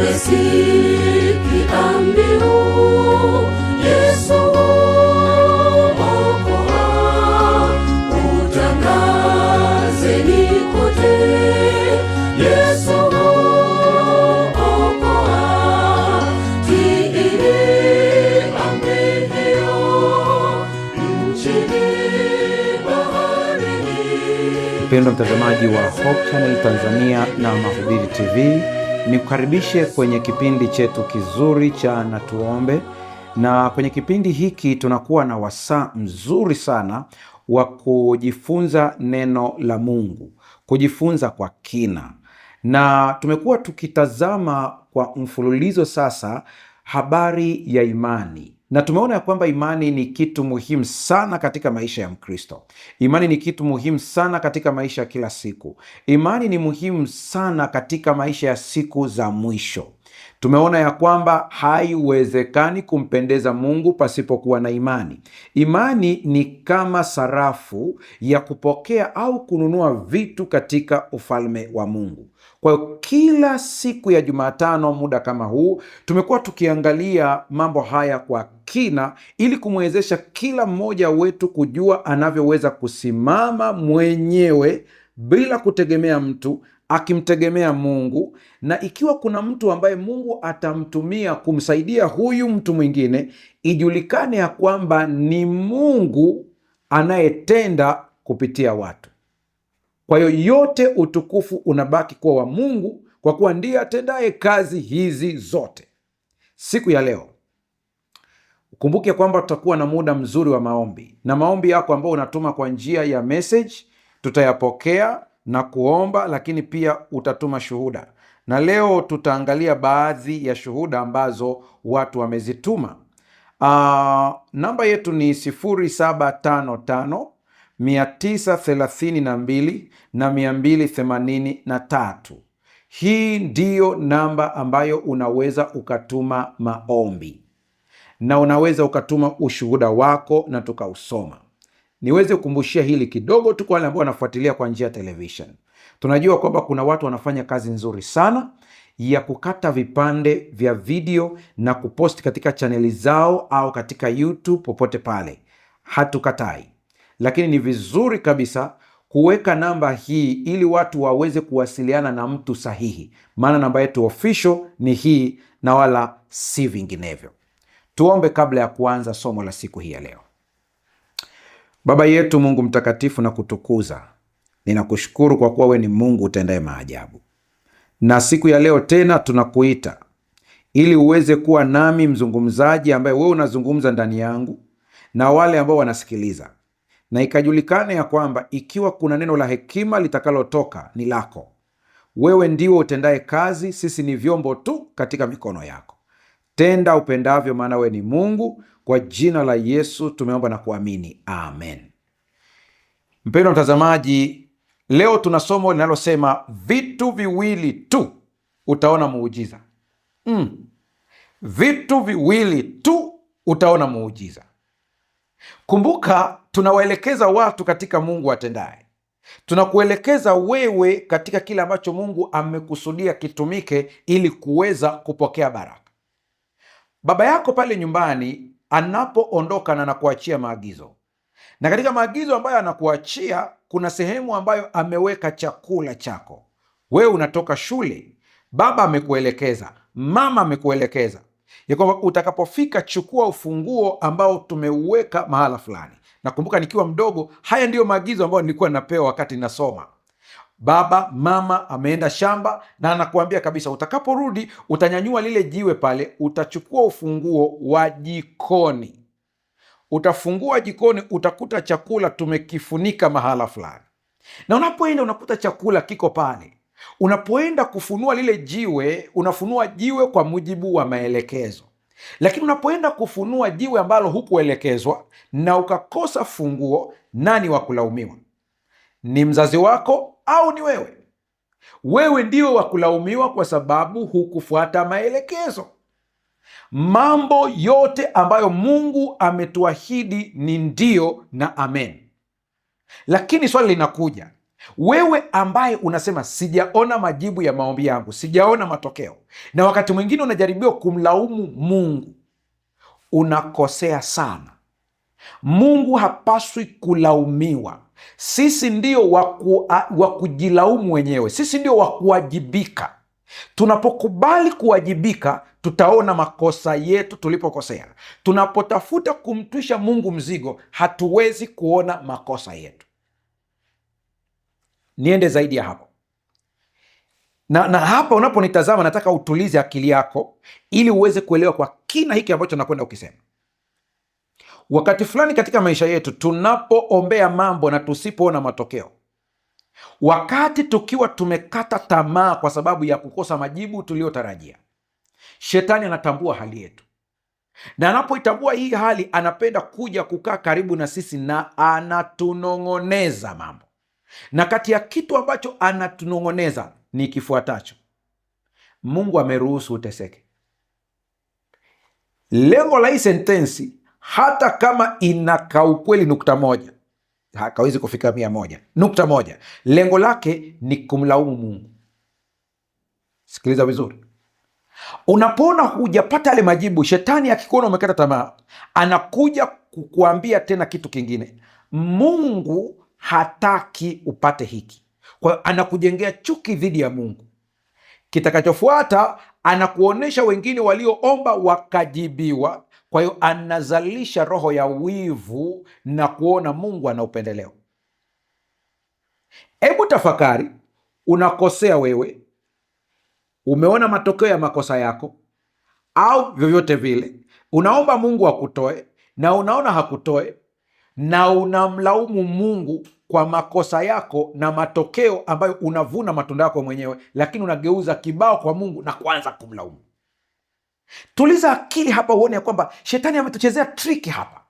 Umesikia mbiu, Yesu okoa, utangazeni kote, Yesu okoa, tiini amri hiyo, nchini baharini. Mpendwa mtazamaji wa Hope Channel Tanzania na Mahubiri TV, nikukaribishe kwenye kipindi chetu kizuri cha Na Tuombe. Na kwenye kipindi hiki tunakuwa na wasaa mzuri sana wa kujifunza neno la Mungu, kujifunza kwa kina. Na tumekuwa tukitazama kwa mfululizo sasa habari ya imani. Na tumeona ya kwamba imani ni kitu muhimu sana katika maisha ya Mkristo. Imani ni kitu muhimu sana katika maisha ya kila siku. Imani ni muhimu sana katika maisha ya siku za mwisho. Tumeona ya kwamba haiwezekani kumpendeza Mungu pasipokuwa na imani. Imani ni kama sarafu ya kupokea au kununua vitu katika ufalme wa Mungu. Kwa hiyo kila siku ya Jumatano muda kama huu tumekuwa tukiangalia mambo haya kwa kina ili kumwezesha kila mmoja wetu kujua anavyoweza kusimama mwenyewe bila kutegemea mtu, akimtegemea Mungu, na ikiwa kuna mtu ambaye Mungu atamtumia kumsaidia huyu mtu mwingine, ijulikane ya kwamba ni Mungu anayetenda kupitia watu. Kwa hiyo yote utukufu unabaki kuwa wa Mungu, kwa kuwa ndiye atendaye kazi hizi zote. Siku ya leo ukumbuke kwamba tutakuwa na muda mzuri wa maombi, na maombi yako ambao unatuma kwa njia ya message tutayapokea na kuomba, lakini pia utatuma shuhuda. Na leo tutaangalia baadhi ya shuhuda ambazo watu wamezituma. Namba yetu ni 0755 932 na 283. Hii ndiyo namba ambayo unaweza ukatuma maombi na unaweza ukatuma ushuhuda wako na tukausoma. Niweze kukumbushia hili kidogo tu kwa wale ambao wanafuatilia kwa njia ya television. Tunajua kwamba kuna watu wanafanya kazi nzuri sana ya kukata vipande vya video na kuposti katika chaneli zao au katika YouTube, popote pale. Hatukatai. Lakini ni vizuri kabisa kuweka namba hii ili watu waweze kuwasiliana na mtu sahihi. Maana namba yetu official ni hii na wala si vinginevyo. Tuombe kabla ya kuanza somo la siku hii ya leo. Baba yetu Mungu mtakatifu na kutukuza, ninakushukuru kwa kuwa we ni Mungu utendaye maajabu. Na siku ya leo tena tunakuita ili uweze kuwa nami mzungumzaji ambaye wewe unazungumza ndani yangu na wale ambao wanasikiliza. Na ikajulikane ya kwamba ikiwa kuna neno la hekima litakalotoka ni lako. Wewe ndiwe utendaye kazi, sisi ni vyombo tu katika mikono yako. Tenda upendavyo, maana wewe ni Mungu. Kwa jina la Yesu tumeomba na kuamini, amen. Mpendwa mtazamaji, leo tuna somo linalosema vitu viwili tu utaona muujiza. Vitu viwili tu utaona muujiza. Kumbuka, tunawaelekeza watu katika Mungu atendaye. Tunakuelekeza wewe katika kile ambacho Mungu amekusudia kitumike ili kuweza kupokea baraka. Baba yako pale nyumbani anapoondoka na anakuachia maagizo, na katika maagizo ambayo anakuachia kuna sehemu ambayo ameweka chakula chako. Wewe unatoka shule, baba amekuelekeza, mama amekuelekeza ya kwamba utakapofika chukua ufunguo ambao tumeuweka mahala fulani. Nakumbuka nikiwa mdogo, haya ndiyo maagizo ambayo nilikuwa napewa wakati nasoma. Baba, mama ameenda shamba na anakuambia kabisa, utakaporudi utanyanyua lile jiwe pale, utachukua ufunguo wa jikoni. Utafungua jikoni, utakuta chakula tumekifunika mahala fulani. Na unapoenda unakuta chakula kiko pale. Unapoenda kufunua lile jiwe, unafunua jiwe kwa mujibu wa maelekezo. Lakini unapoenda kufunua jiwe ambalo hukuelekezwa na ukakosa funguo, nani wa kulaumiwa? Ni mzazi wako au ni wewe? Wewe ndio wa kulaumiwa kwa sababu hukufuata maelekezo. Mambo yote ambayo Mungu ametuahidi ni ndio na amen. Lakini swali linakuja, Wewe ambaye unasema sijaona majibu ya maombi yangu, sijaona matokeo, na wakati mwingine unajaribiwa kumlaumu Mungu, unakosea sana. Mungu hapaswi kulaumiwa. Sisi ndio wa kujilaumu wenyewe, sisi ndio wa kuwajibika. Tunapokubali kuwajibika, tutaona makosa yetu tulipokosea. Tunapotafuta kumtwisha Mungu mzigo, hatuwezi kuona makosa yetu. Niende zaidi ya hapo, na hapa unaponitazama, nataka utulize akili yako ili uweze kuelewa kwa kina hiki ambacho nakwenda ukisema. Wakati fulani katika maisha yetu tunapoombea mambo na tusipoona matokeo, wakati tukiwa tumekata tamaa kwa sababu ya kukosa majibu tuliyotarajia, shetani anatambua hali yetu, na anapoitambua hii hali, anapenda kuja kukaa karibu na sisi na anatunong'oneza mambo. Na kati ya kitu ambacho anatunong'oneza ni kifuatacho: Mungu ameruhusu uteseke. Lengo la hii sentensi, hata kama ina kaukweli nukta moja, hakawezi kufika 100. Nukta moja, lengo lake ni kumlaumu Mungu. Sikiliza vizuri. Unapoona hujapata yale majibu, shetani akikuona umekata tamaa, anakuja kukuambia tena kitu kingine: Mungu hataki upate hiki. Kwa hiyo anakujengea chuki dhidi ya Mungu. Kitakachofuata, anakuonyesha wengine walioomba wakajibiwa. Kwa hiyo anazalisha roho ya wivu na kuona Mungu ana upendeleo. Hebu tafakari, unakosea wewe, umeona matokeo ya makosa yako, au vyovyote vile unaomba Mungu akutoe na unaona hakutoe, na unamlaumu Mungu kwa makosa yako na matokeo ambayo unavuna matunda yako mwenyewe, lakini unageuza kibao kwa Mungu na kuanza kumlaumu. Tuliza akili hapa uone ya kwamba shetani ametuchezea triki hapa,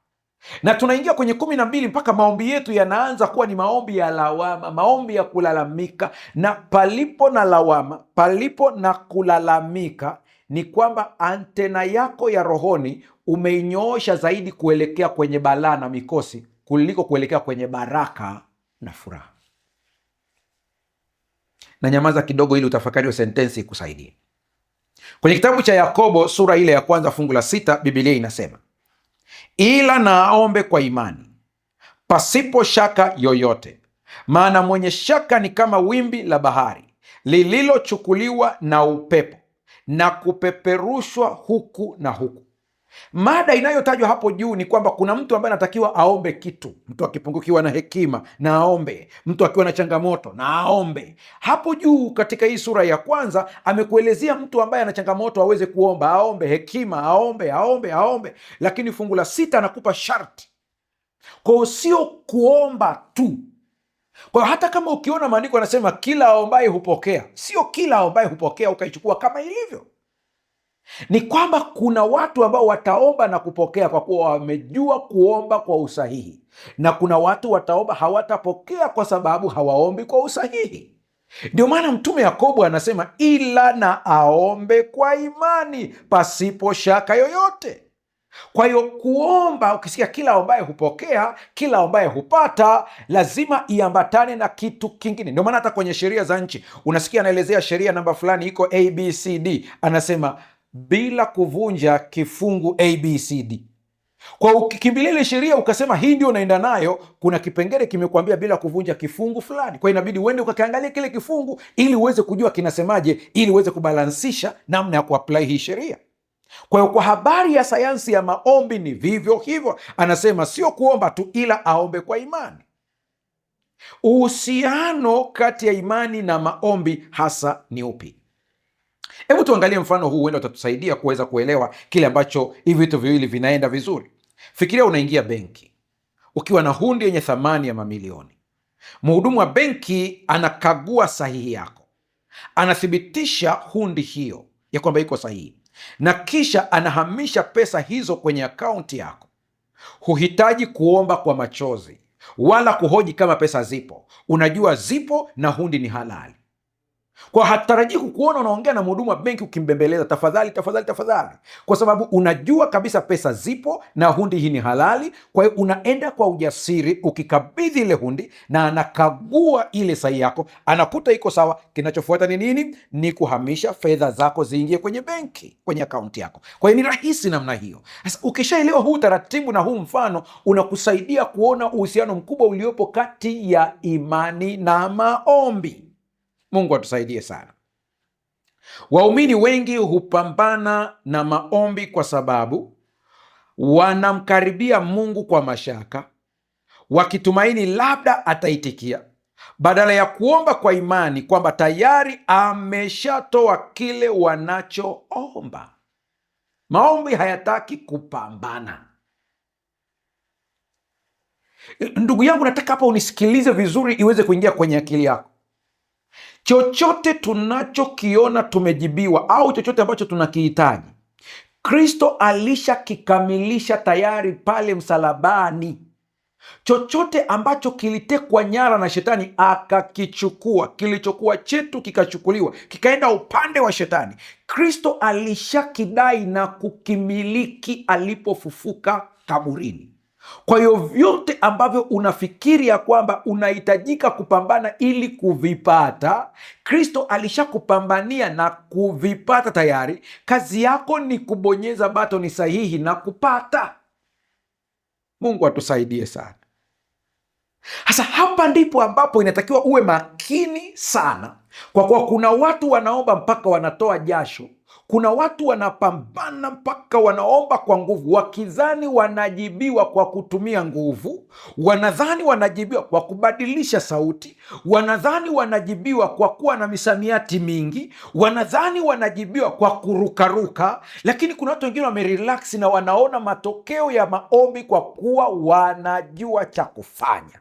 na tunaingia kwenye 12 mpaka maombi yetu yanaanza kuwa ni maombi ya lawama, maombi ya kulalamika. Na palipo na lawama, palipo na kulalamika, ni kwamba antena yako ya rohoni umeinyoosha zaidi kuelekea kwenye balaa na mikosi kuliko kuelekea kwenye baraka na furaha. Na nyamaza kidogo ili utafakari hiyo sentensi ikusaidie. Kwenye kitabu cha Yakobo sura ile ya 1 fungu la 6, Biblia inasema, ila na aombe kwa imani pasipo shaka yoyote, maana mwenye shaka ni kama wimbi la bahari lililochukuliwa na upepo na kupeperushwa huku na huku. Mada inayotajwa hapo juu ni kwamba kuna mtu ambaye anatakiwa aombe kitu. Mtu akipungukiwa na hekima na aombe, mtu akiwa na changamoto na aombe. Hapo juu katika hii sura ya 1 amekuelezea mtu ambaye ana changamoto aweze kuomba, aombe hekima, aombe. Lakini fungu la 6 anakupa sharti. Kwa hiyo sio kuomba tu. Kwa hiyo hata kama ukiona maandiko anasema kila aombaye hupokea, sio kila aombaye hupokea ukaichukua kama ilivyo. Ni kwamba kuna watu ambao wataomba na kupokea kwa kuwa wamejua kuomba kwa usahihi, na kuna watu wataomba hawatapokea kwa sababu hawaombi kwa usahihi. Ndio maana Mtume Yakobo anasema ila na aombe kwa imani pasipo shaka yoyote. Kwa hiyo kuomba, ukisikia kila aombaye hupokea, kila aombaye hupata, lazima iambatane na kitu kingine. Ndio maana hata kwenye sheria za nchi unasikia anaelezea sheria namba fulani iko ABCD, anasema bila kuvunja kifungu ABCD. Kwa ukikimbilia ile sheria ukasema hii ndio unaenda nayo, kuna kipengele kimekuambia bila kuvunja kifungu fulani. Kwa hiyo inabidi uende ukakiangalia kile kifungu ili uweze kujua kinasemaje, ili uweze kubalansisha namna ya kuapply hii sheria. Kwa hiyo kwa habari ya sayansi ya maombi ni vivyo hivyo. Anasema sio kuomba tu, ila aombe kwa imani. Uhusiano kati ya imani na maombi hasa ni upi? Hebu tuangalie mfano huu, huenda utatusaidia kuweza kuelewa kile ambacho hivi vitu viwili vinaenda vizuri. Fikiria unaingia benki ukiwa na hundi yenye thamani ya mamilioni. Mhudumu wa benki anakagua sahihi yako, anathibitisha hundi hiyo ya kwamba iko sahihi, na kisha anahamisha pesa hizo kwenye akaunti yako. Huhitaji kuomba kwa machozi wala kuhoji kama pesa zipo. Unajua zipo na hundi ni halali. Kwa hatarajii kukuona unaongea na mhudumu wa benki ukimbembeleza, tafadhali tafadhali tafadhali, kwa sababu unajua kabisa pesa zipo na hundi hii ni halali. Kwa hiyo unaenda kwa ujasiri ukikabidhi ile hundi, na anakagua ile sahihi yako, anakuta iko sawa. Kinachofuata ni nini? Ni kuhamisha fedha zako ziingie kwenye benki, kwenye akaunti yako. Kwa hiyo ni rahisi namna hiyo. Sasa ukishaelewa huu taratibu na huu mfano, unakusaidia kuona uhusiano mkubwa uliopo kati ya imani na maombi. Mungu atusaidie sana. Waumini wengi hupambana na maombi kwa sababu wanamkaribia Mungu kwa mashaka, wakitumaini labda ataitikia, badala ya kuomba kwa imani kwamba tayari ameshatoa kile wanachoomba. Maombi hayataki kupambana. Ndugu yangu, nataka hapa unisikilize vizuri, iweze kuingia kwenye akili yako. Chochote tunachokiona tumejibiwa au chochote ambacho tunakihitaji, Kristo alishakikamilisha tayari pale msalabani. Chochote ambacho kilitekwa nyara na shetani akakichukua, kilichokuwa chetu kikachukuliwa, kikaenda upande wa shetani, Kristo alishakidai na kukimiliki alipofufuka kaburini. Kwa hiyo vyote ambavyo unafikiri ya kwamba unahitajika kupambana ili kuvipata, Kristo alishakupambania na kuvipata tayari. Kazi yako ni kubonyeza batoni sahihi na kupata. Mungu atusaidie sana. Sasa hapa ndipo ambapo inatakiwa uwe makini sana, kwa kuwa kuna watu wanaomba mpaka wanatoa jasho. Kuna watu wanapambana mpaka wanaomba kwa nguvu, wakidhani wanajibiwa kwa kutumia nguvu, wanadhani wanajibiwa kwa kubadilisha sauti, wanadhani wanajibiwa kwa kuwa na misamiati mingi, wanadhani wanajibiwa kwa kurukaruka. Lakini kuna watu wengine wamerelaksi na wanaona matokeo ya maombi kwa kuwa wanajua cha kufanya.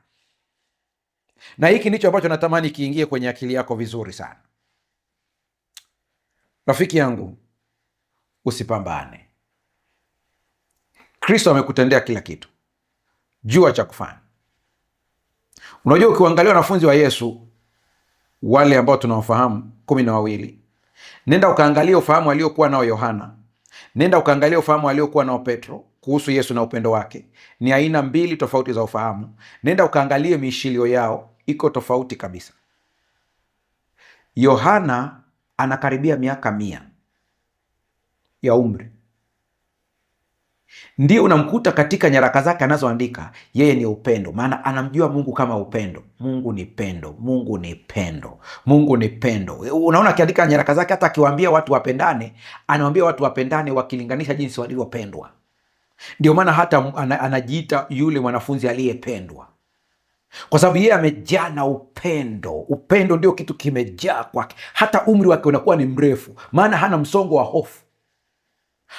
Na hiki ndicho ambacho natamani kiingie kwenye akili yako vizuri sana. Rafiki yangu, usipambane. Kristo amekutendea kila kitu, jua cha kufanya. Unajua, ukiwaangalia wanafunzi wa Yesu wale ambao tunawafahamu 12, nenda ukaangalia ufahamu aliokuwa nao Yohana, nenda ukaangalia ufahamu aliokuwa nao Petro kuhusu Yesu na upendo wake. Ni aina mbili tofauti za ufahamu. Nenda ukaangalie miishilio yao, iko tofauti kabisa. Yohana anakaribia miaka 100 ya umri, ndio unamkuta katika nyaraka zake anazoandika yeye ni upendo, maana anamjua Mungu kama upendo. Mungu ni pendo, Mungu ni pendo, Mungu ni pendo. Unaona, akiandika nyaraka zake, hata akiwaambia watu wapendane, anawaambia watu wapendane wakilinganisha jinsi walivyopendwa. Ndio maana hata anajiita yule mwanafunzi aliyependwa, kwa sababu yeye amejaa na upendo. Upendo ndio kitu kimejaa kwake. Hata umri wake unakuwa ni mrefu, maana hana msongo wa hofu.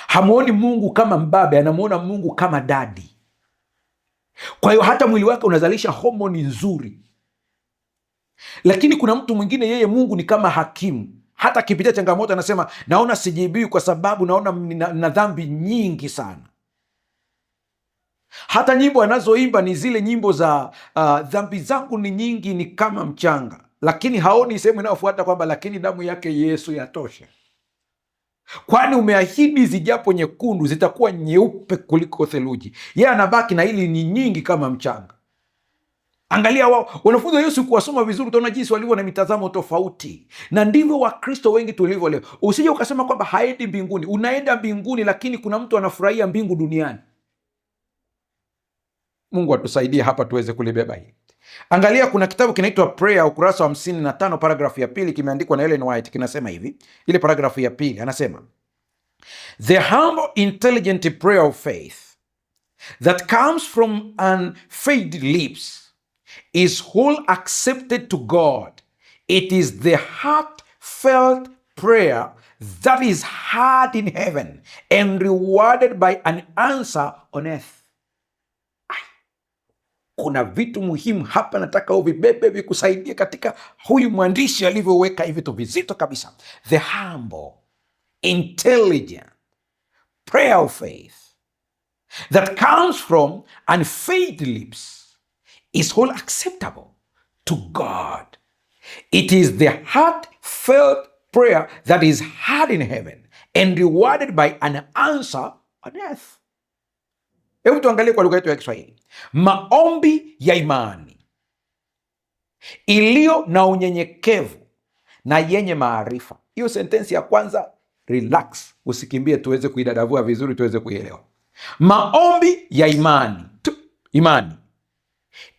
Hamuoni Mungu kama mbabe, anamuona Mungu kama dadi. Kwa hiyo hata mwili wake unazalisha homoni nzuri. Lakini kuna mtu mwingine, yeye Mungu ni kama hakimu. Hata akipitia changamoto anasema, naona sijibiwi kwa sababu naona na dhambi nyingi sana. Hata nyimbo anazoimba ni zile nyimbo za dhambi zangu ni nyingi, ni kama mchanga, lakini haoni sehemu inayofuata kwamba lakini damu yake Yesu yatosha. Kwani umeahidi zijapo nyekundu zitakuwa nyeupe kuliko theluji. Yeye anabaki na hili ni nyingi kama mchanga. Angalia wao wanafunzi wa Yesu, kuwasoma vizuri utaona jinsi walivyo na mitazamo tofauti, na ndivyo Wakristo wengi tulivyo leo. Usije ukasema kwamba haendi mbinguni. Unaenda mbinguni, lakini kuna mtu anafurahia mbingu duniani. Mungu atusaidie hapa tuweze kulibeba hili. Angalia, kuna kitabu kinaitwa Prayer, ukurasa wa 55, paragrafu ya pili, kimeandikwa na Ellen White. Kinasema hivi, ile paragrafu ya pili anasema, the humble intelligent prayer of faith that comes from unfeigned lips is whole accepted to God. It is the heartfelt prayer that is heard in heaven and rewarded by an answer on earth. Kuna vitu muhimu hapa nataka uvibebe vikusaidia katika huyu mwandishi alivyoweka hivi vitu vizito kabisa. The humble, intelligent prayer of faith that comes from unfeigned lips is whole acceptable to God. It is the heartfelt prayer that is heard in heaven and rewarded by an answer on earth. Hebu tuangalie kwa lugha yetu ya Kiswahili. Maombi ya imani iliyo na unyenyekevu na yenye maarifa. Hiyo sentensi ya kwanza, relax, usikimbie, tuweze kuidadavua vizuri, tuweze kuielewa. Maombi ya imani imani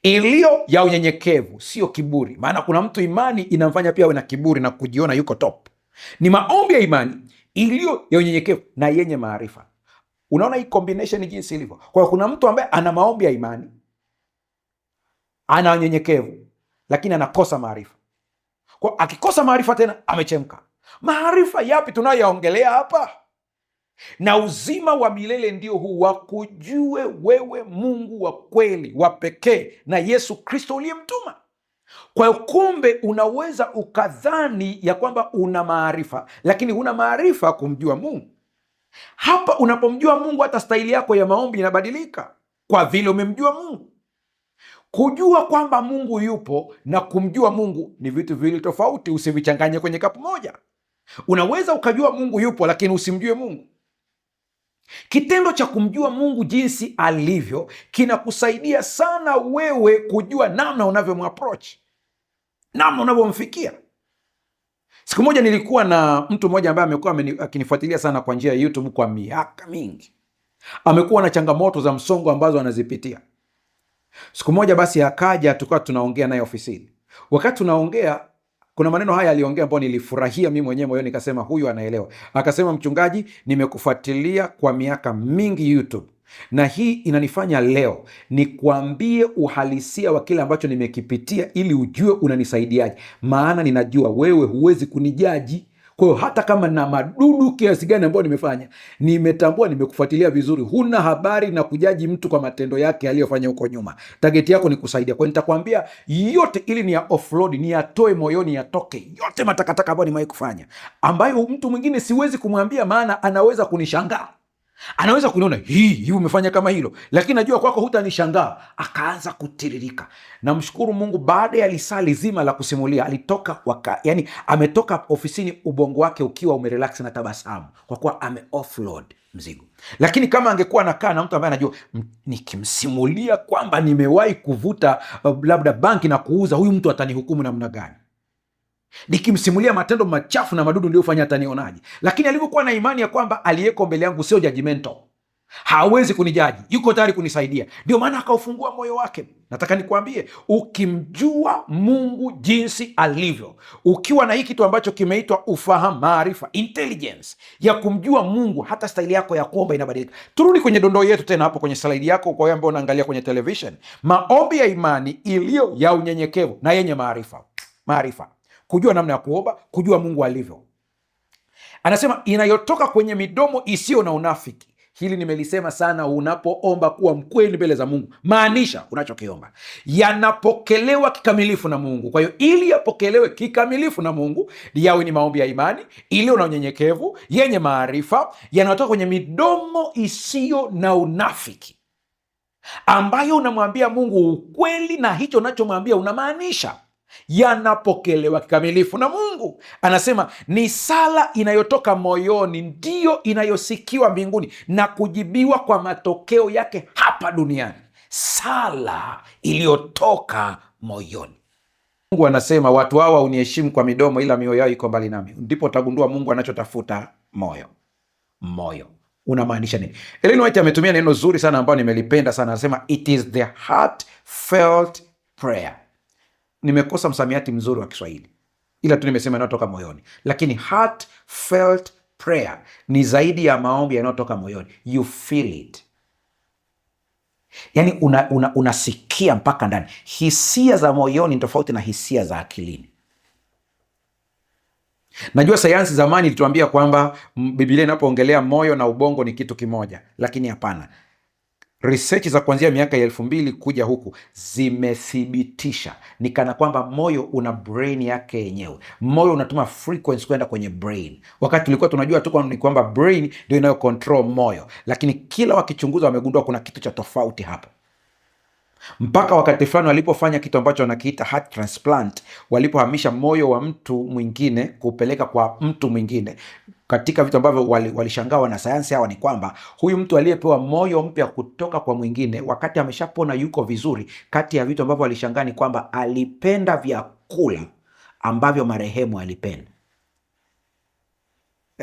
iliyo ya unyenyekevu, sio kiburi. Maana kuna mtu imani inamfanya pia awe na kiburi na kujiona yuko top. Ni maombi ya imani iliyo ya unyenyekevu na yenye maarifa. Unaona hii combination jinsi ilivyo. Kwa hiyo kuna mtu ambaye ana maombi ya imani, ana unyenyekevu, lakini anakosa maarifa. Kwa akikosa maarifa tena amechemka. Maarifa yapi tunayoyaongelea hapa? Na uzima wa milele ndio huu, wakujue wewe Mungu wa kweli wa pekee na Yesu Kristo uliyemtuma. Kwa hiyo kumbe unaweza ukadhani ya kwamba una maarifa, lakini huna maarifa kumjua Mungu. Hapa unapomjua Mungu, hata staili yako ya maombi inabadilika kwa vile umemjua Mungu. Kujua kwamba Mungu yupo na kumjua Mungu ni vitu viwili tofauti, usivichanganye kwenye kapu moja. Unaweza ukajua Mungu yupo lakini usimjue Mungu. Kitendo cha kumjua Mungu jinsi alivyo kinakusaidia sana wewe kujua namna unavyomapproach, namna unavyomfikia. Siku moja nilikuwa na mtu mmoja ambaye amekuwa akinifuatilia sana kwa njia ya YouTube kwa miaka mingi. Amekuwa na changamoto za msongo ambazo anazipitia. Siku moja basi akaja, tukawa tunaongea naye ofisini. Wakati tunaongea, kuna maneno haya aliongea ambayo nilifurahia mimi mwenyewe moyoni, nikasema huyu anaelewa. Akasema, mchungaji, nimekufuatilia kwa miaka mingi YouTube, na hii inanifanya leo nikuambie uhalisia wa kile ambacho nimekipitia ili ujue unanisaidiaje. Maana ninajua wewe huwezi kunijaji. Kwa hiyo hata kama na madudu kiasi gani ambayo nimefanya, nimetambua, nimekufuatilia vizuri. Huna habari na kujaji mtu kwa matendo yake aliyofanya huko nyuma. Target yako ni kusaidia. Kwa hiyo nitakwambia yote ili ni ya offload, ni yatoe moyoni, yatoke yote matakataka ambayo nimewahi kufanya, ambayo mtu mwingine siwezi kumwambia, maana anaweza kunishangaa. Anaweza kuniona hii umefanya kama hilo, lakini najua kwako hutanishangaa. Akaanza kutiririka. Namshukuru Mungu, baada ya lisali zima la kusimulia alitoka yani ametoka ofisini ubongo wake ukiwa umerelax na tabasamu, kwa kuwa ame offload mzigo. Lakini kama angekuwa nakaa na mtu ambaye anajua nikimsimulia kwamba nimewahi kuvuta labda banki na kuuza, huyu mtu atanihukumu namna gani? Nikimsimulia matendo machafu na madudu niliyofanya atanionaje? Lakini alivyokuwa na imani ya kwamba aliyeko mbele yangu sio judgmental, hawezi kunijaji, yuko tayari kunisaidia, ndio maana akaufungua moyo wake. Nataka nikwambie, ukimjua Mungu jinsi alivyo, ukiwa na hii kitu ambacho kimeitwa ufahamu, maarifa, intelligence ya kumjua Mungu, hata staili yako ya kuomba inabadilika. Turudi kwenye dondoo yetu tena hapo kwenye slide yako, kwa wewe ambao unaangalia kwenye television. Maombi ya imani iliyo ya unyenyekevu na yenye maarifa. Maarifa, kujua namna ya kuomba, kujua Mungu alivyo. Anasema inayotoka kwenye midomo isiyo na unafiki. Hili nimelisema sana, unapoomba kuwa mkweli mbele za Mungu, maanisha unachokiomba yanapokelewa kikamilifu na Mungu. Kwa hiyo ili yapokelewe kikamilifu na Mungu, yawe ni maombi ya imani iliyo na unyenyekevu, yenye maarifa, yanayotoka kwenye midomo isiyo na unafiki, ambayo unamwambia Mungu ukweli na hicho unachomwambia unamaanisha, yanapokelewa kikamilifu na Mungu. Anasema ni sala inayotoka moyoni, ndiyo inayosikiwa mbinguni na kujibiwa kwa matokeo yake hapa duniani. Sala iliyotoka moyoni. Mungu anasema watu hawa uniheshimu kwa midomo, ila mioyo yao iko mbali nami. Ndipo utagundua Mungu anachotafuta moyo. Moyo unamaanisha nini? Ellen White ametumia neno zuri sana ambalo nimelipenda sana. Anasema it is the heartfelt prayer. Nimekosa msamiati mzuri wa Kiswahili, ila tu nimesema yanayotoka moyoni. Lakini heartfelt prayer ni zaidi ya maombi yanayotoka moyoni. You feel it, yani unasikia mpaka ndani. Hisia za moyoni ni tofauti na hisia za akilini. Najua sayansi zamani ilituambia kwamba Biblia inapoongelea moyo na ubongo ni kitu kimoja, lakini hapana. Research za kuanzia miaka ya 2000 kuja huku zimethibitisha ni kana kwamba moyo una brain yake yenyewe. Moyo unatuma frequency kwenda kwenye brain, wakati tulikuwa tunajua tu ni kwamba brain ndio inayo control moyo, lakini kila wakichunguza wamegundua kuna kitu cha tofauti hapa. mpaka wakati fulani walipofanya kitu ambacho wanakiita heart transplant, walipohamisha moyo wa mtu mwingine kupeleka kwa mtu mwingine. Katika vitu ambavyo walishangaa wanasayansi hawa ni kwamba huyu mtu aliyepewa moyo mpya kutoka kwa mwingine, wakati ameshapona yuko vizuri, kati ya vitu ambavyo walishangaa ni kwamba alipenda vyakula ambavyo marehemu alipenda.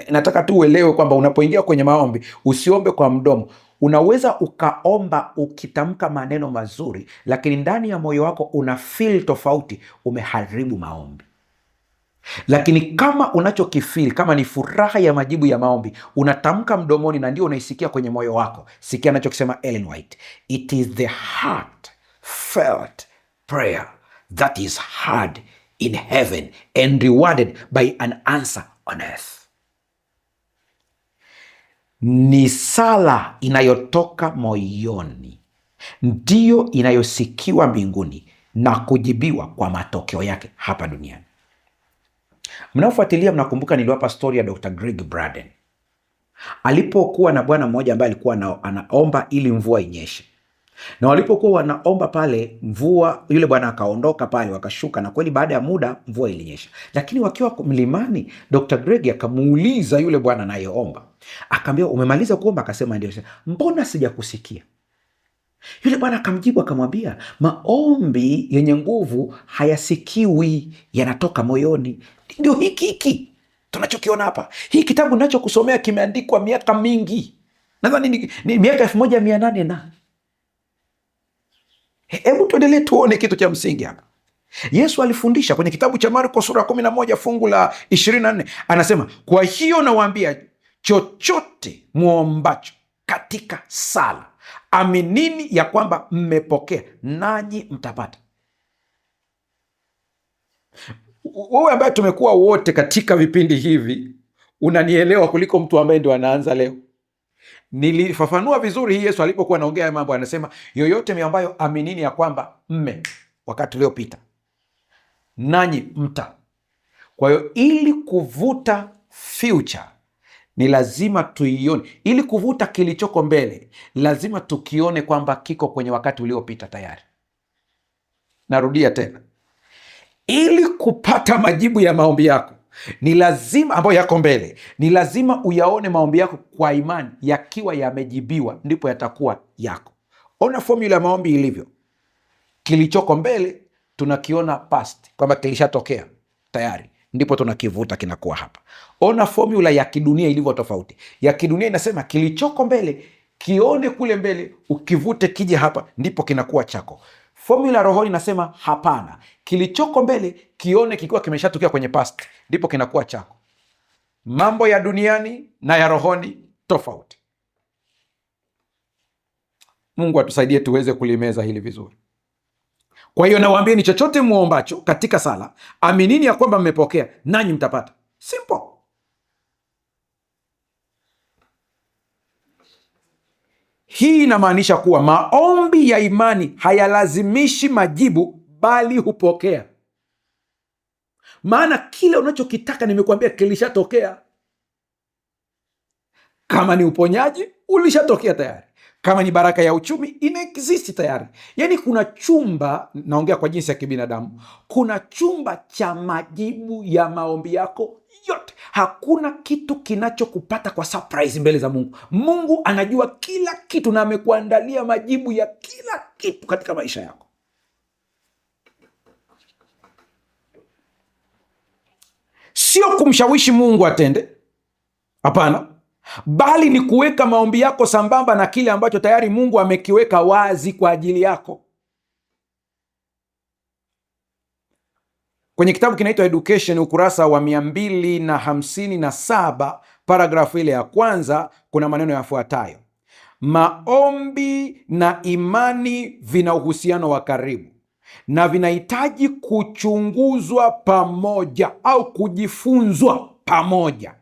Nataka tu uelewe kwamba unapoingia kwenye maombi usiombe kwa mdomo. Unaweza ukaomba ukitamka maneno mazuri, lakini ndani ya moyo wako una feel tofauti, umeharibu maombi. Lakini kama unachokifeel kama ni furaha ya majibu ya maombi, unatamka mdomoni na ndio unaisikia kwenye moyo wako. Sikia anachokisema Ellen White, it is the heart felt prayer that is heard in heaven and rewarded by an answer on earth. Ni sala inayotoka moyoni ndiyo inayosikiwa mbinguni na kujibiwa kwa matokeo yake hapa duniani. Mnaofuatilia mnakumbuka niliwapa story ya Dr. Greg Braden alipokuwa na bwana mmoja ambaye alikuwa anaomba ili mvua inyeshe, na walipokuwa wanaomba pale mvua, yule bwana akaondoka pale, wakashuka, na kweli baada ya muda mvua ilinyesha. Lakini wakiwa mlimani, Dr. Greg akamuuliza yule bwana anayeomba, akamwambia, umemaliza kuomba? Akasema ndio. Mbona sijakusikia? Yule bwana akamjibu akamwambia, maombi yenye nguvu hayasikiwi, yanatoka moyoni. Ndio hiki tunachokiona hapa. Hii kitabu ninachokusomea kimeandikwa miaka mingi, nadhani ni miaka 1800 na hebu tuendelee tuone kitu cha msingi hapa. Yesu alifundisha kwenye kitabu cha Marko sura 11 fungu la 24, anasema, kwa hiyo nawaambia, chochote muombacho katika sala, aminini ya kwamba mmepokea, nanyi mtapata. Wewe ambaye tumekuwa wote katika vipindi hivi unanielewa kuliko mtu ambaye ndio anaanza leo. Nilifafanua vizuri hii Yesu alipokuwa anaongea mambo, anasema yoyote ambayo aminini ya kwamba wakati uliopita, nanyi mta. Kwa hiyo ili kuvuta future ni lazima tuione. Ili kuvuta kilichoko mbele lazima tukione kwamba kiko kwenye wakati uliopita tayari. Narudia tena, ili kupata majibu ya maombi yako ni lazima, ambayo yako mbele, ni lazima uyaone maombi yako kwa imani yakiwa yamejibiwa, ndipo yatakuwa yako. Ona formula ya maombi ilivyo. Kilichoko mbele tunakiona past, kwamba kilishatokea tayari, ndipo tunakivuta kinakuwa hapa. Ona formula ya kidunia ilivyo tofauti. Ya kidunia inasema kilichoko mbele kione kule mbele, ukivute kije hapa, ndipo kinakuwa chako. Formula rohoni inasema hapana, kilichoko mbele kione kikiwa kimeshatokea kwenye past, ndipo kinakuwa chako. Mambo ya duniani na ya rohoni tofauti. Mungu atusaidie tuweze kulimeza hili vizuri. Kwa hiyo nawaambia, ni chochote muombacho katika sala, aminini ya kwamba mmepokea, nanyi mtapata. Simple. Hii inamaanisha kuwa maombi ya imani hayalazimishi majibu, bali hupokea. Maana kile unachokitaka, nimekuambia, kilishatokea. Kama ni uponyaji, ulishatokea tayari. Kama ni baraka ya uchumi, inaexist tayari. Yaani kuna chumba, naongea kwa jinsi ya kibinadamu, kuna chumba cha majibu ya maombi yako yote. Hakuna kitu kinachokupata kwa surprise mbele za Mungu. Mungu anajua kila kitu na amekuandalia majibu ya kila kitu katika maisha yako. Sio kumshawishi Mungu atende, hapana, bali ni kuweka maombi yako sambamba na kile ambacho tayari Mungu amekiweka wazi kwa ajili yako. Kwenye kitabu kinaitwa Education, ukurasa wa 257, paragrafu ile ya kwanza, kuna maneno yafuatayo: maombi na imani vina uhusiano wa karibu na vinahitaji kuchunguzwa pamoja au kujifunzwa pamoja.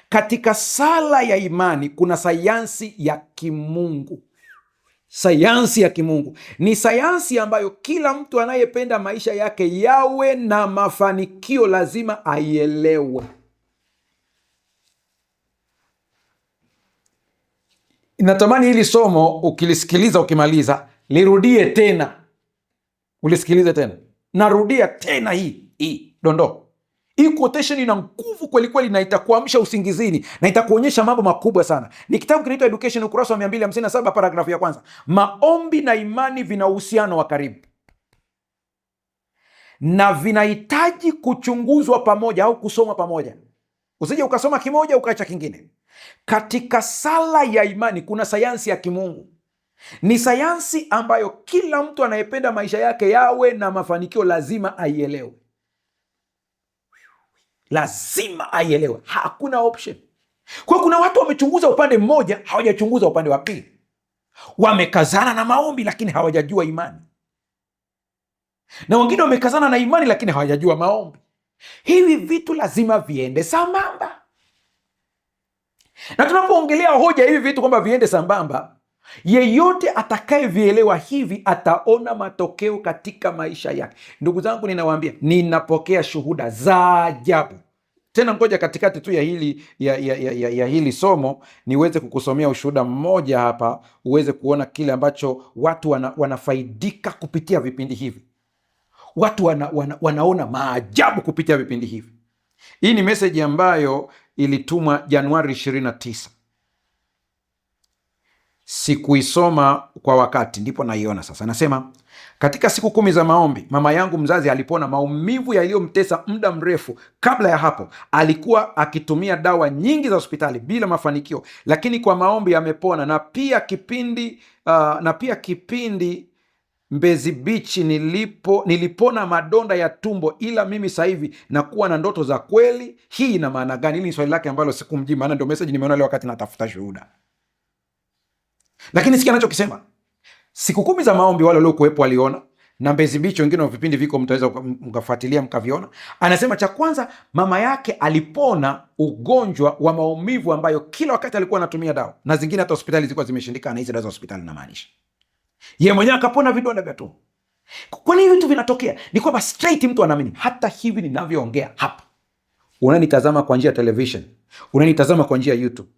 Katika sala ya imani kuna sayansi ya kimungu. Sayansi ya kimungu ni sayansi ambayo kila mtu anayependa maisha yake yawe na mafanikio lazima aielewe. Natamani hili somo ukilisikiliza, ukimaliza, Lirudie tena, ulisikilize tena. Narudia tena hii dondoo. Hii quotation ina nguvu kweli kweli, na itakuamsha usingizini na itakuonyesha mambo makubwa sana. Ni kitabu kinaitwa Education, ukurasa wa 257, paragrafu ya kwanza. Maombi na imani vina uhusiano wa karibu na vinahitaji kuchunguzwa pamoja au kusomwa pamoja. Usije ukasoma kimoja ukaacha kingine. Katika sala ya imani kuna sayansi ya kimungu. Ni sayansi ambayo kila mtu anayependa maisha yake yawe na mafanikio lazima aielewe. Lazima aielewe, hakuna option. Kwa kuna watu wamechunguza upande mmoja, hawajachunguza upande wa pili. Wamekazana na maombi lakini hawajajua imani, na wengine wamekazana na imani lakini hawajajua maombi. Hivi vitu lazima viende sambamba, na tunapoongelea hoja hivi vitu kwamba viende sambamba, yeyote atakayevielewa hivi ataona matokeo katika maisha yake. Ndugu zangu, ninawaambia, ninapokea shuhuda za ajabu. Tena ngoja katikati tu ya hili somo niweze kukusomea ushuhuda mmoja hapa, uweze kuona kile ambacho watu wanafaidika kupitia vipindi hivi. Watu wanaona maajabu kupitia vipindi hivi. Hii ni meseji ambayo ilitumwa Januari 29. Sikuisoma kwa wakati, ndipo naiona sasa. Nasema, katika siku 10 za maombi, mama yangu mzazi alipona maumivu yaliyomtesa muda mrefu. Kabla ya hapo alikuwa akitumia dawa nyingi za hospitali bila mafanikio, lakini kwa maombi amepona. Na pia kipindi Mbezi Beach nilipona madonda ya tumbo, ila mimi sasa hivi nakuwa na ndoto za kweli. Hii ina maana gani? Hili ni swali lake ambalo sikumjibu, maana ndio message nimeona leo wakati natafuta shuhuda. Lakini sikia anachokisema. Siku 10 za maombi wale waliokuwepo waliona, na Mbezi Beach wengine wa vipindi viko, mtaweza mkafuatilia mkaviona. Anasema cha kwanza, mama yake alipona ugonjwa wa maumivu ambayo kila wakati alikuwa anatumia dawa, na zingine hata hospitali zilikuwa zimeshindikana. Hizi dawa za hospitali namaanisha. Yeye mwenyewe akapona vidonda vya tumbo. Kwa nini vitu vinatokea? Ni kwamba straight mtu anaamini. Hata hivi ninavyoongea hapa, unanitazama kwa njia ya television, unanitazama kwa njia ya YouTube,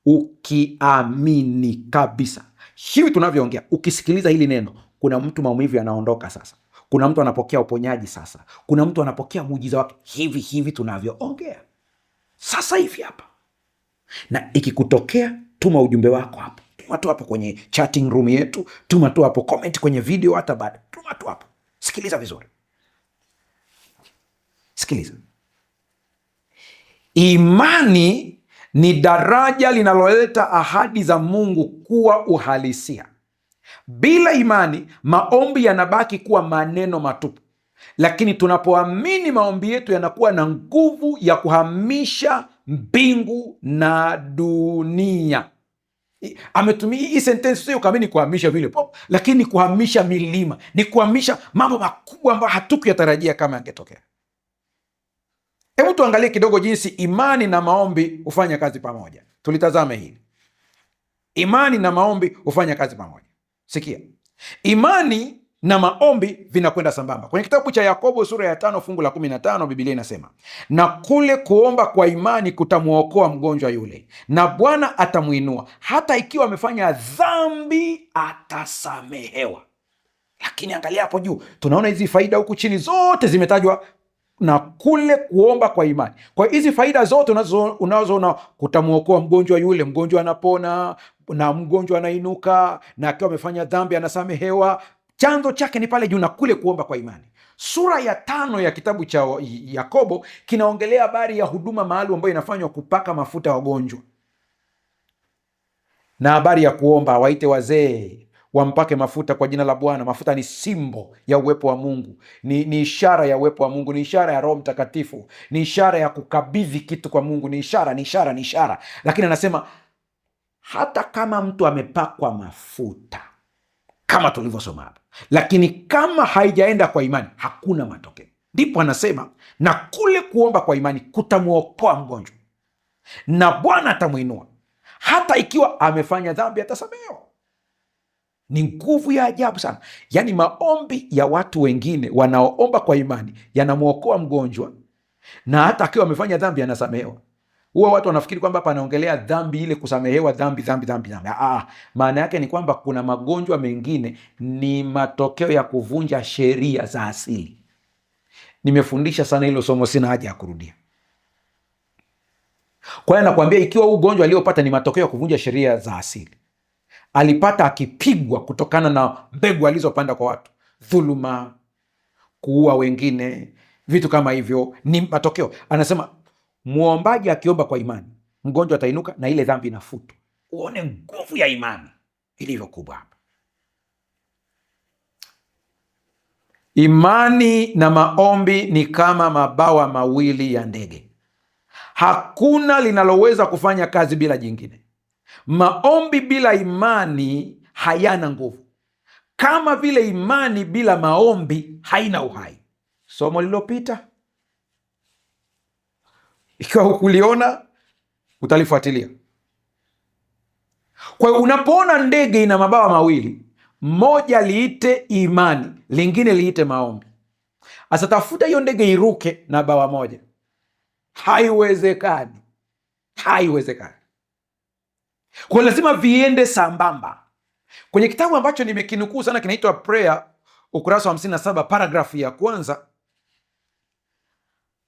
ukiamini kabisa hivi tunavyoongea, ukisikiliza hili neno, kuna mtu maumivu yanaondoka sasa, kuna mtu anapokea uponyaji sasa, kuna mtu anapokea muujiza wake hivi tunavyoongea sasa hivi hapa. Na ikikutokea, tuma ujumbe wako hapa, tuma tu hapo kwenye chatting room yetu, tuma tu hapo comment kwenye video, hata baada, tuma tu hapo. Sikiliza vizuri, sikiliza. Imani ni daraja linaloleta ahadi za Mungu kuwa uhalisia. Bila imani, maombi yanabaki kuwa maneno matupu, lakini tunapoamini, maombi yetu yanakuwa na nguvu ya kuhamisha mbingu na dunia. Ametumia hii sentensi, sio kama ni kuhamisha vile pop, lakini kuhamisha milima, ni kuhamisha mambo makubwa ambayo hatukuyatarajia kama yangetokea. Hebu tuangalie kidogo jinsi imani na maombi hufanya kazi pamoja. Tulitazame hili. Imani na maombi hufanya kazi pamoja. Sikia. Imani na maombi vinakwenda sambamba. Kwenye kitabu cha Yakobo sura ya 5 fungu la 15, Biblia inasema, na kule kuomba kwa imani kutamuokoa mgonjwa yule, na Bwana atamuinua, hata ikiwa amefanya dhambi atasamehewa. Lakini angalia hapo juu, tunaona hizi faida huku chini zote zimetajwa na kule kuomba kwa imani. Kwa hizi faida zote unazoona, kutamuokoa mgonjwa yule, mgonjwa anapona, na mgonjwa anainuka, na akiwa amefanya dhambi anasamehewa, chanzo chake ni pale juu, na kule kuomba kwa imani. Sura ya 5 ya kitabu cha Yakobo kinaongelea habari ya huduma maalum ambayo inafanywa kupaka mafuta ya wagonjwa, na habari ya kuomba, waite wazee wampake mafuta kwa jina la Bwana. Mafuta ni simbo ya uwepo wa Mungu, ni ishara ya uwepo wa Mungu, ni ishara ya Roho Mtakatifu, ni ishara ya kukabidhi kitu kwa Mungu, ni ishara. Lakini anasema hata kama mtu amepakwa mafuta kama tulivyosoma hapa, lakini kama haijaenda kwa imani, hakuna matokeo. Ndipo anasema na kule kuomba kwa imani kutamuokoa mgonjwa, na Bwana atamuinua, hata ikiwa amefanya dhambi atasamehewa. Ni nguvu ya ajabu sana. Yaani maombi ya watu wengine wanaoomba kwa imani yanamwokoa mgonjwa, na hata akiwa amefanya dhambi anasamehewa. Huwa watu wanafikiri kwamba hapa anaongelea dhambi ile, kusamehewa dhambi. Maana yake ni kwamba kuna magonjwa mengine ni matokeo ya kuvunja sheria za asili. Nimefundisha sana hilo somo, sina haja ya kurudia. Kwa hiyo nakwambia, ikiwa huu ugonjwa aliopata ni matokeo ya kuvunja sheria za asili, alipata akipigwa kutokana na mbegu alizopanda kwa watu, dhuluma, kuua wengine, vitu kama hivyo, ni matokeo. Anasema muombaji akiomba kwa imani, mgonjwa atainuka na ile dhambi inafutwa. Uone nguvu ya imani ilivyo kubwa hapa. Imani na maombi ni kama mabawa mawili ya ndege. Hakuna linaloweza kufanya kazi bila jingine. Maombi bila imani hayana nguvu, kama vile imani bila maombi haina uhai. Somo lililopita, ikiwa hukuliona, utalifuatilia. Kwa hiyo unapoona ndege ina mabawa mawili, moja liite imani, lingine liite maombi. Asa tafuta hiyo ndege iruke na bawa moja. Haiwezekani. Kwa lazima viende sambamba. Kwenye kitabu ambacho nimekinukuu sana, kinaitwa Prayer, ukurasa wa 57, paragrafu ya kwanza,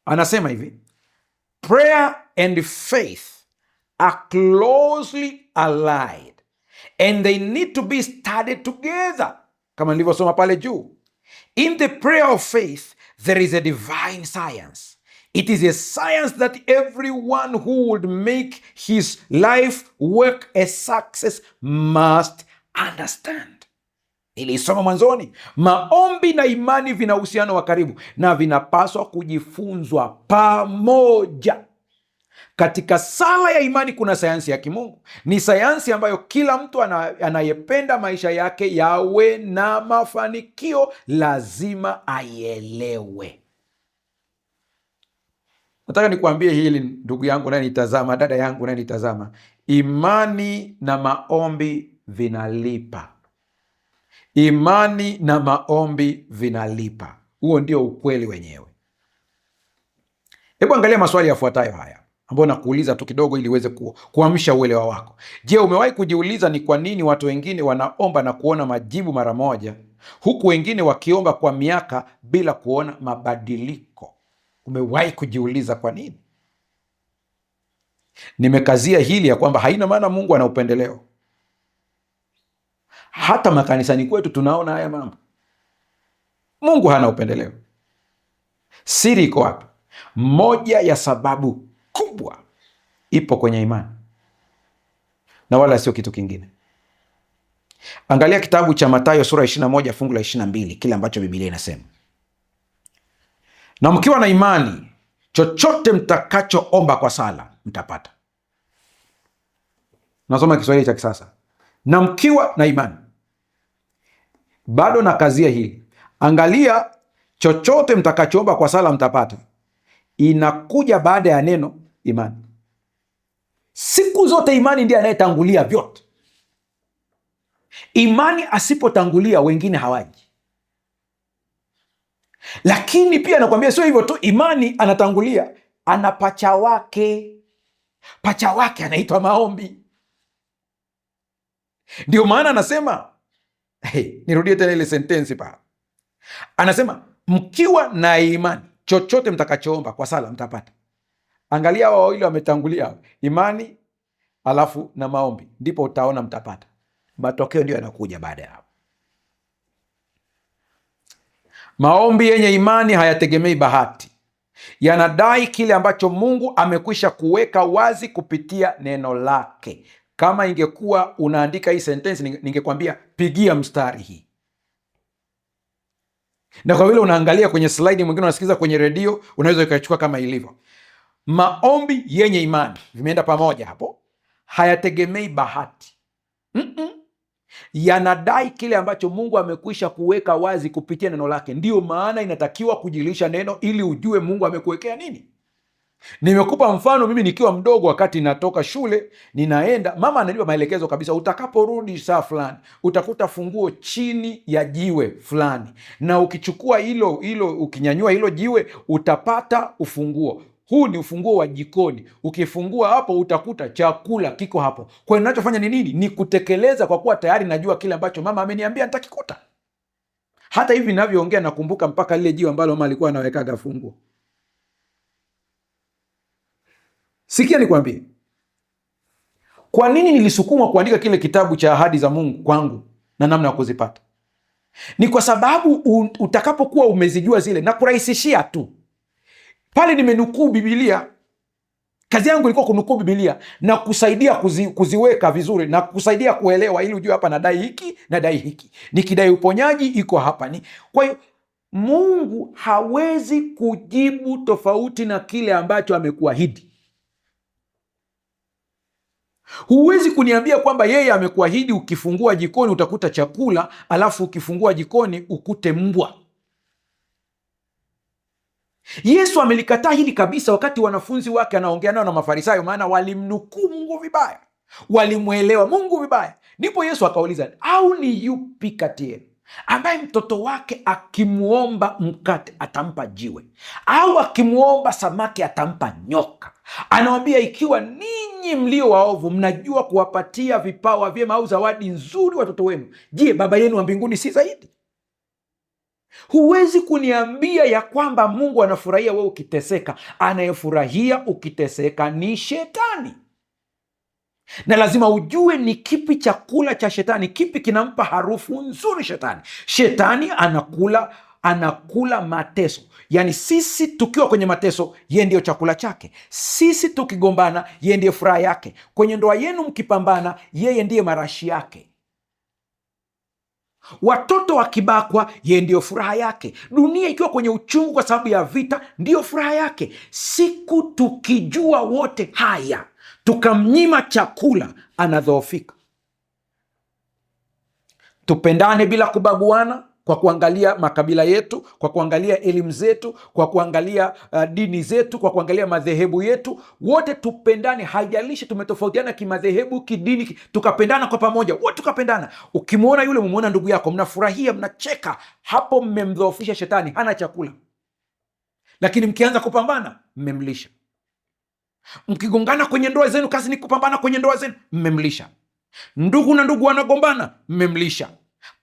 anasema hivi: prayer and faith are closely allied and they need to be studied together. Kama nilivyosoma pale juu, in the prayer of faith there is a divine science. It is a science that everyone who would make his life work a success must understand. Nilisoma mwanzoni, maombi na imani vina uhusiano wa karibu na vinapaswa kujifunzwa pamoja. Katika sala ya imani kuna sayansi ya kimungu. Ni sayansi ambayo kila mtu anayependa maisha yake yawe na mafanikio lazima aielewe. Nataka nikuambie hili, ndugu yangu unayenitazama, dada yangu unayenitazama, imani na maombi vinalipa. Imani na maombi vinalipa. Huo ndio ukweli wenyewe. Hebu angalia maswali yafuatayo haya, ambayo nakuuliza tu kidogo ili uweze kuamsha uelewa wako. Je, umewahi kujiuliza ni kwa nini watu wengine wanaomba na kuona majibu mara moja, huku wengine wakiomba kwa miaka bila kuona mabadiliko? Umewahi kujiuliza kwa nini? Nimekazia hili ya kwamba haina maana Mungu ana upendeleo. Hata makanisani kwetu tunaona haya mambo. Mungu hana upendeleo. Siri iko wapi? Moja ya sababu kubwa ipo kwenye imani, na wala sio kitu kingine. Angalia kitabu cha Mathayo sura 21 fungu la 22, kile ambacho Biblia inasema: na mkiwa na imani, chochote mtakachoomba kwa sala mtapata. Nasoma Kiswahili cha kisasa. Na mkiwa na imani. Bado nakazia hili. Angalia, chochote mtakachoomba kwa sala mtapata inakuja baada ya neno imani. Siku zote imani ndiye anayetangulia vyote. Imani asipotangulia wengine hawaji. Lakini pia nakwambia sio hivyo tu, imani anatangulia, ana pacha wake. Pacha wake anaitwa maombi. Ndio maana anasema, nirudie tena ile sentensi pa. Anasema mkiwa na imani, chochote mtakachoomba kwa sala mtapata. Angalia wao wawili wametangulia, imani alafu na maombi, ndipo utaona mtapata. Matokeo ndio yanakuja baada ya hapo. Maombi yenye imani hayategemei bahati. Yanadai kile ambacho Mungu amekwisha kuweka wazi kupitia neno lake. Kama ingekuwa unaandika hii sentensi, ningekwambia pigia mstari hii. Na kwa vile unaangalia kwenye slide, mwingine unasikiza kwenye redio, unaweza ukachukua kama ilivyo. Maombi yenye imani vimeenda pamoja hapo. Hayategemei bahati. Yanadai kile ambacho Mungu amekwisha kuweka wazi kupitia neno lake. Ndiyo maana inatakiwa kujilisha neno ili ujue Mungu amekuwekea nini. Nimekupa mfano, mimi nikiwa mdogo, wakati natoka shule ninaenda, mama ananipa maelekezo kabisa, utakaporudi saa fulani utakuta funguo chini ya jiwe fulani, na ukichukua hilo ukinyanyua hilo jiwe utapata ufunguo. huu ni ufunguo wa jikoni. Ukifungua hapo utakuta chakula kiko hapo. Kwa hiyo ninachofanya ni nini? Ni kutekeleza, kwa kuwa tayari najua kile ambacho mama ameniambia nitakikuta. Hata hivi ninavyoongea nakumbuka mpaka lile jiwe ambalo mama alikuwa anawekaga funguo. Sikia nikwambie, kwa nini nilisukumwa kuandika kile kitabu cha ahadi za Mungu kwangu na namna ya kuzipata. Ni kwa sababu utakapokuwa umezijua zile, na kurahisishia tu pale nimenukuu Biblia. Kazi yangu ilikuwa kunukuu Biblia na kusaidia kuziweka vizuri na kusaidia kuelewa, ili ujue hapa nadai hiki, nadai hiki, nikidai uponyaji iko hapa ni. Kwa hiyo Mungu hawezi kujibu tofauti na kile ambacho amekuahidi. Huwezi kuniambia kwamba yeye amekuahidi ukifungua jikoni utakuta chakula, alafu ukifungua jikoni ukute mbwa. Yesu amelikataa hili kabisa wakati wanafunzi wake anaongea nao na Mafarisayo, maana walimnukuu Mungu vibaya, walimwelewa Mungu vibaya. Ndipo Yesu akauliza, au ni yupi kati yenu ambaye mtoto wake akimwomba mkate atampa jiwe, au akimwomba samaki atampa nyoka? Anawambia, ikiwa ninyi mlio waovu mnajua kuwapatia vipawa vyema au zawadi nzuri watoto wenu, je, Baba yenu wa mbinguni si zaidi? Huwezi kuniambia ya kwamba Mungu anafurahia wewe ukiteseka. Anayefurahia ukiteseka ni Shetani. Na lazima ujue ni kipi chakula cha Shetani, kipi kinampa harufu nzuri Shetani. Shetani anakula mateso. Yaani sisi tukiwa kwenye mateso, yeye ndiyo chakula chake. Sisi tukigombana, yeye ndiye furaha yake. Kwenye ndoa yenu mkipambana, yeye ndiye marashi yake. Watoto wakibakwa, yeye ndiyo furaha yake. Dunia ikiwa kwenye uchungu kwa sababu ya vita, ndiyo furaha yake. Siku tukijua wote haya tukamnyima chakula, anadhoofika. Tupendane bila kubaguana, kwa kuangalia makabila yetu, kwa kuangalia elimu zetu, kwa kuangalia dini zetu, kwa kuangalia madhehebu yetu. Wote tupendane, haijalishi tumetofautiana kimadhehebu, kidini, tukapendana kwa pamoja, wote tukapendana. Ukimwona yule, mumwona ndugu yako, mnafurahia, mnacheka, hapo mmemdhoofisha Shetani, hana chakula. Lakini mkianza kupambana, mmemlisha. Mkigongana kwenye ndoa zenu, kazi ni kupambana kwenye ndoa zenu, mmemlisha. Ndugu na ndugu wanagombana, mmemlisha.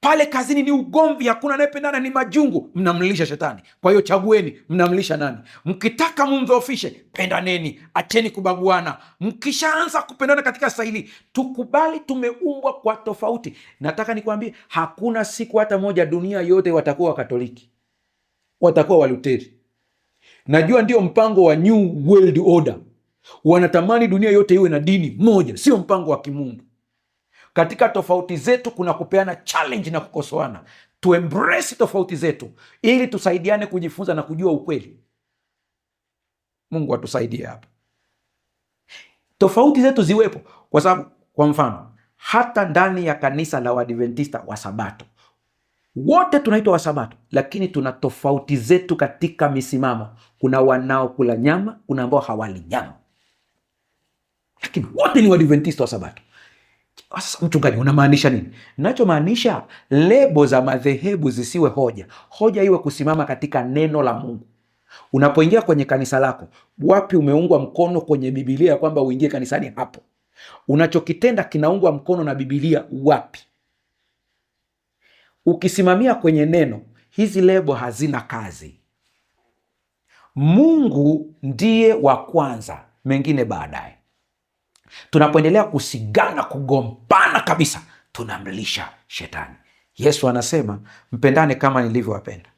Pale kazini ni ugomvi, hakuna anayependana, ni majungu, mnamlisha Shetani. Kwa hiyo chagueni, mnamlisha nani? Mkitaka mumdhoofishe, pendaneni, acheni kubaguana. Mkishaanza kupendana katika stahili, tukubali tumeumbwa kwa tofauti. Nataka nikwambie, hakuna siku hata moja dunia yote watakuwa Wakatoliki, watakuwa Waluteri. Najua ndio mpango wa New World Order. Wanatamani dunia yote iwe na dini moja, sio mpango wa kimungu. Katika tofauti zetu kuna kupeana challenge na kukosoana. Tuembrace tofauti zetu ili tusaidiane kujifunza na kujua ukweli. Mungu atusaidie hapa. Tofauti zetu ziwepo, kwa sababu kwa mfano hata ndani ya kanisa la Waadventista wa Sabato wote tunaitwa wa Sabato, lakini tuna tofauti zetu katika misimamo. Kuna wanaokula nyama, kuna ambao hawali nyama, lakini wote ni Waadventista wa Sabato. Sasa mchungaji, unamaanisha nini? Ninachomaanisha, lebo za madhehebu zisiwe hoja. Hoja iwe kusimama katika neno la Mungu. Unapoingia kwenye kanisa lako, wapi umeungwa mkono kwenye Biblia kwamba uingie kanisani? Hapo unachokitenda kinaungwa mkono na Biblia wapi? Ukisimamia kwenye neno, hizi lebo hazina kazi. Mungu ndiye wa kwanza, mengine baadaye. Tunapoendelea kusigana, kugombana kabisa, tunamlisha Shetani. Yesu anasema mpendane kama nilivyowapenda.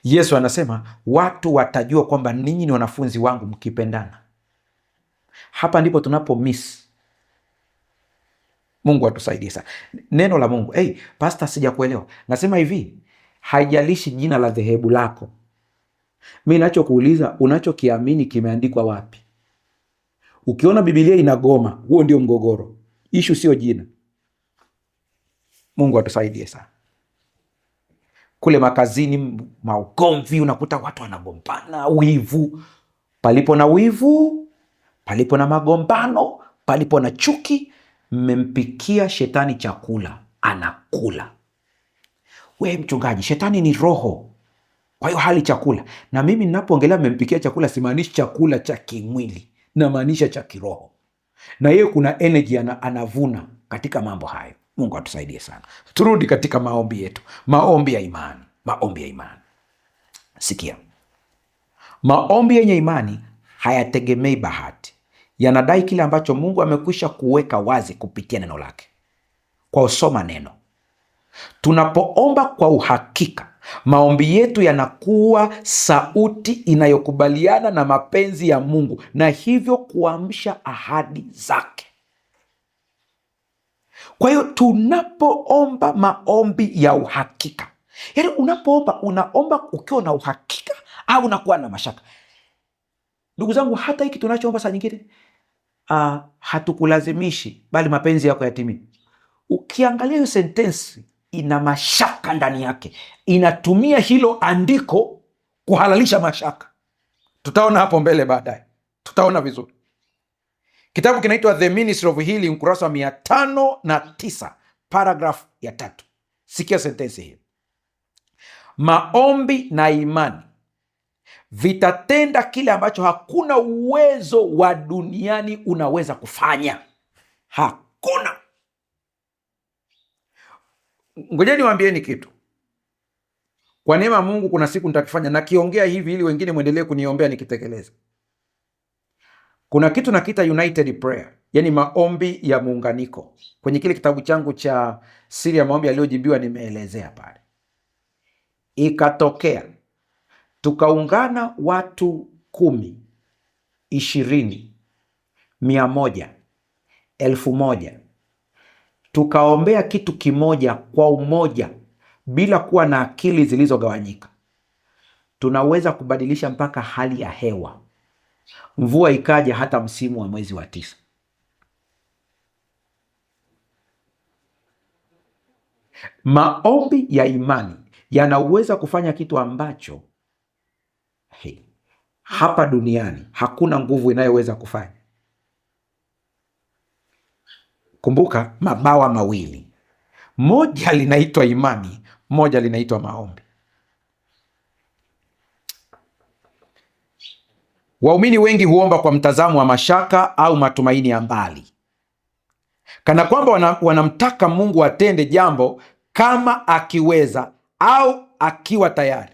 Yesu anasema watu watajua kwamba ninyi ni wanafunzi wangu mkipendana. Hapa ndipo tunapo miss. Mungu atusaidie sana. Neno la Mungu. Pastor, sijakuelewa. Nasema hivi, haijalishi jina la dhehebu lako. Mimi nachokuuliza, unachokiamini kimeandikwa wapi? Ukiona Biblia inagoma, huo ndio mgogoro. Issue sio jina. Mungu atusaidie sana. Kule makazini, maugomvi, unakuta watu wanagombana, wivu. Palipo na wivu, palipo na magombano, palipo na chuki, mmempikia Shetani chakula, anakula. We mchungaji, Shetani ni roho. Kwa hiyo hali chakula, na mimi ninapoongelea amempikia chakula, simaanishi chakula cha kimwili, namaanisha cha kiroho, na yeye kuna energy anavuna katika mambo hayo. Mungu atusaidie sana. Turudi katika maombi yetu, maombi ya imani. Maombi ya imani, sikia, maombi yenye imani hayategemei bahati, yanadai kile ambacho Mungu amekwisha kuweka wazi kupitia neno lake. Kwa usoma neno, tunapoomba kwa uhakika, maombi yetu yanakuwa sauti inayokubaliana na mapenzi ya Mungu na hivyo kuamsha ahadi zake. Kwa hiyo tunapoomba maombi ya uhakika, yaani unapoomba unaomba ukiwa na uhakika au unakuwa na mashaka? Ndugu zangu, hata hiki tunachoomba saa nyingine hatukulazimishi, bali mapenzi yako yatimie. Ukiangalia hiyo sentensi ina mashaka ndani yake, inatumia hilo andiko kuhalalisha mashaka. Tutaona hapo mbele baadaye, tutaona vizuri. Kitabu kinaitwa The Ministry of Healing, ukurasa wa 509 paragraph ya 3. Sikia sentensi hii: maombi na imani vitatenda kile ambacho hakuna uwezo wa duniani unaweza kufanya. Hakuna. Ngojeni niwaambieni kitu. Kwa neema ya Mungu kuna siku nitakifanya, nakiongea hivi ili wengine mwendelee kuniombea nikitekeleza. Kuna kitu nakiita united prayer, yani maombi ya muunganiko. Kwenye kile kitabu changu cha siri ya maombi yaliyojibiwa nimeelezea pale. Ikatokea tukaungana watu 10, 20, 100, 1000, tukaombea kitu kimoja kwa umoja bila kuwa na akili zilizogawanyika, tunaweza kubadilisha mpaka hali ya hewa. Mvua ikaja hata msimu wa mwezi wa 9. Maombi ya imani yanaweza kufanya kitu ambacho hapa duniani hakuna nguvu inayoweza kufanya. Kumbuka, mabawa mawili, moja linaitwa imani, moja linaitwa maombi. Waumini wengi huomba kwa mtazamo wa mashaka au matumaini ya mbali, kana kwamba wanamtaka Mungu atende jambo kama akiweza au akiwa tayari.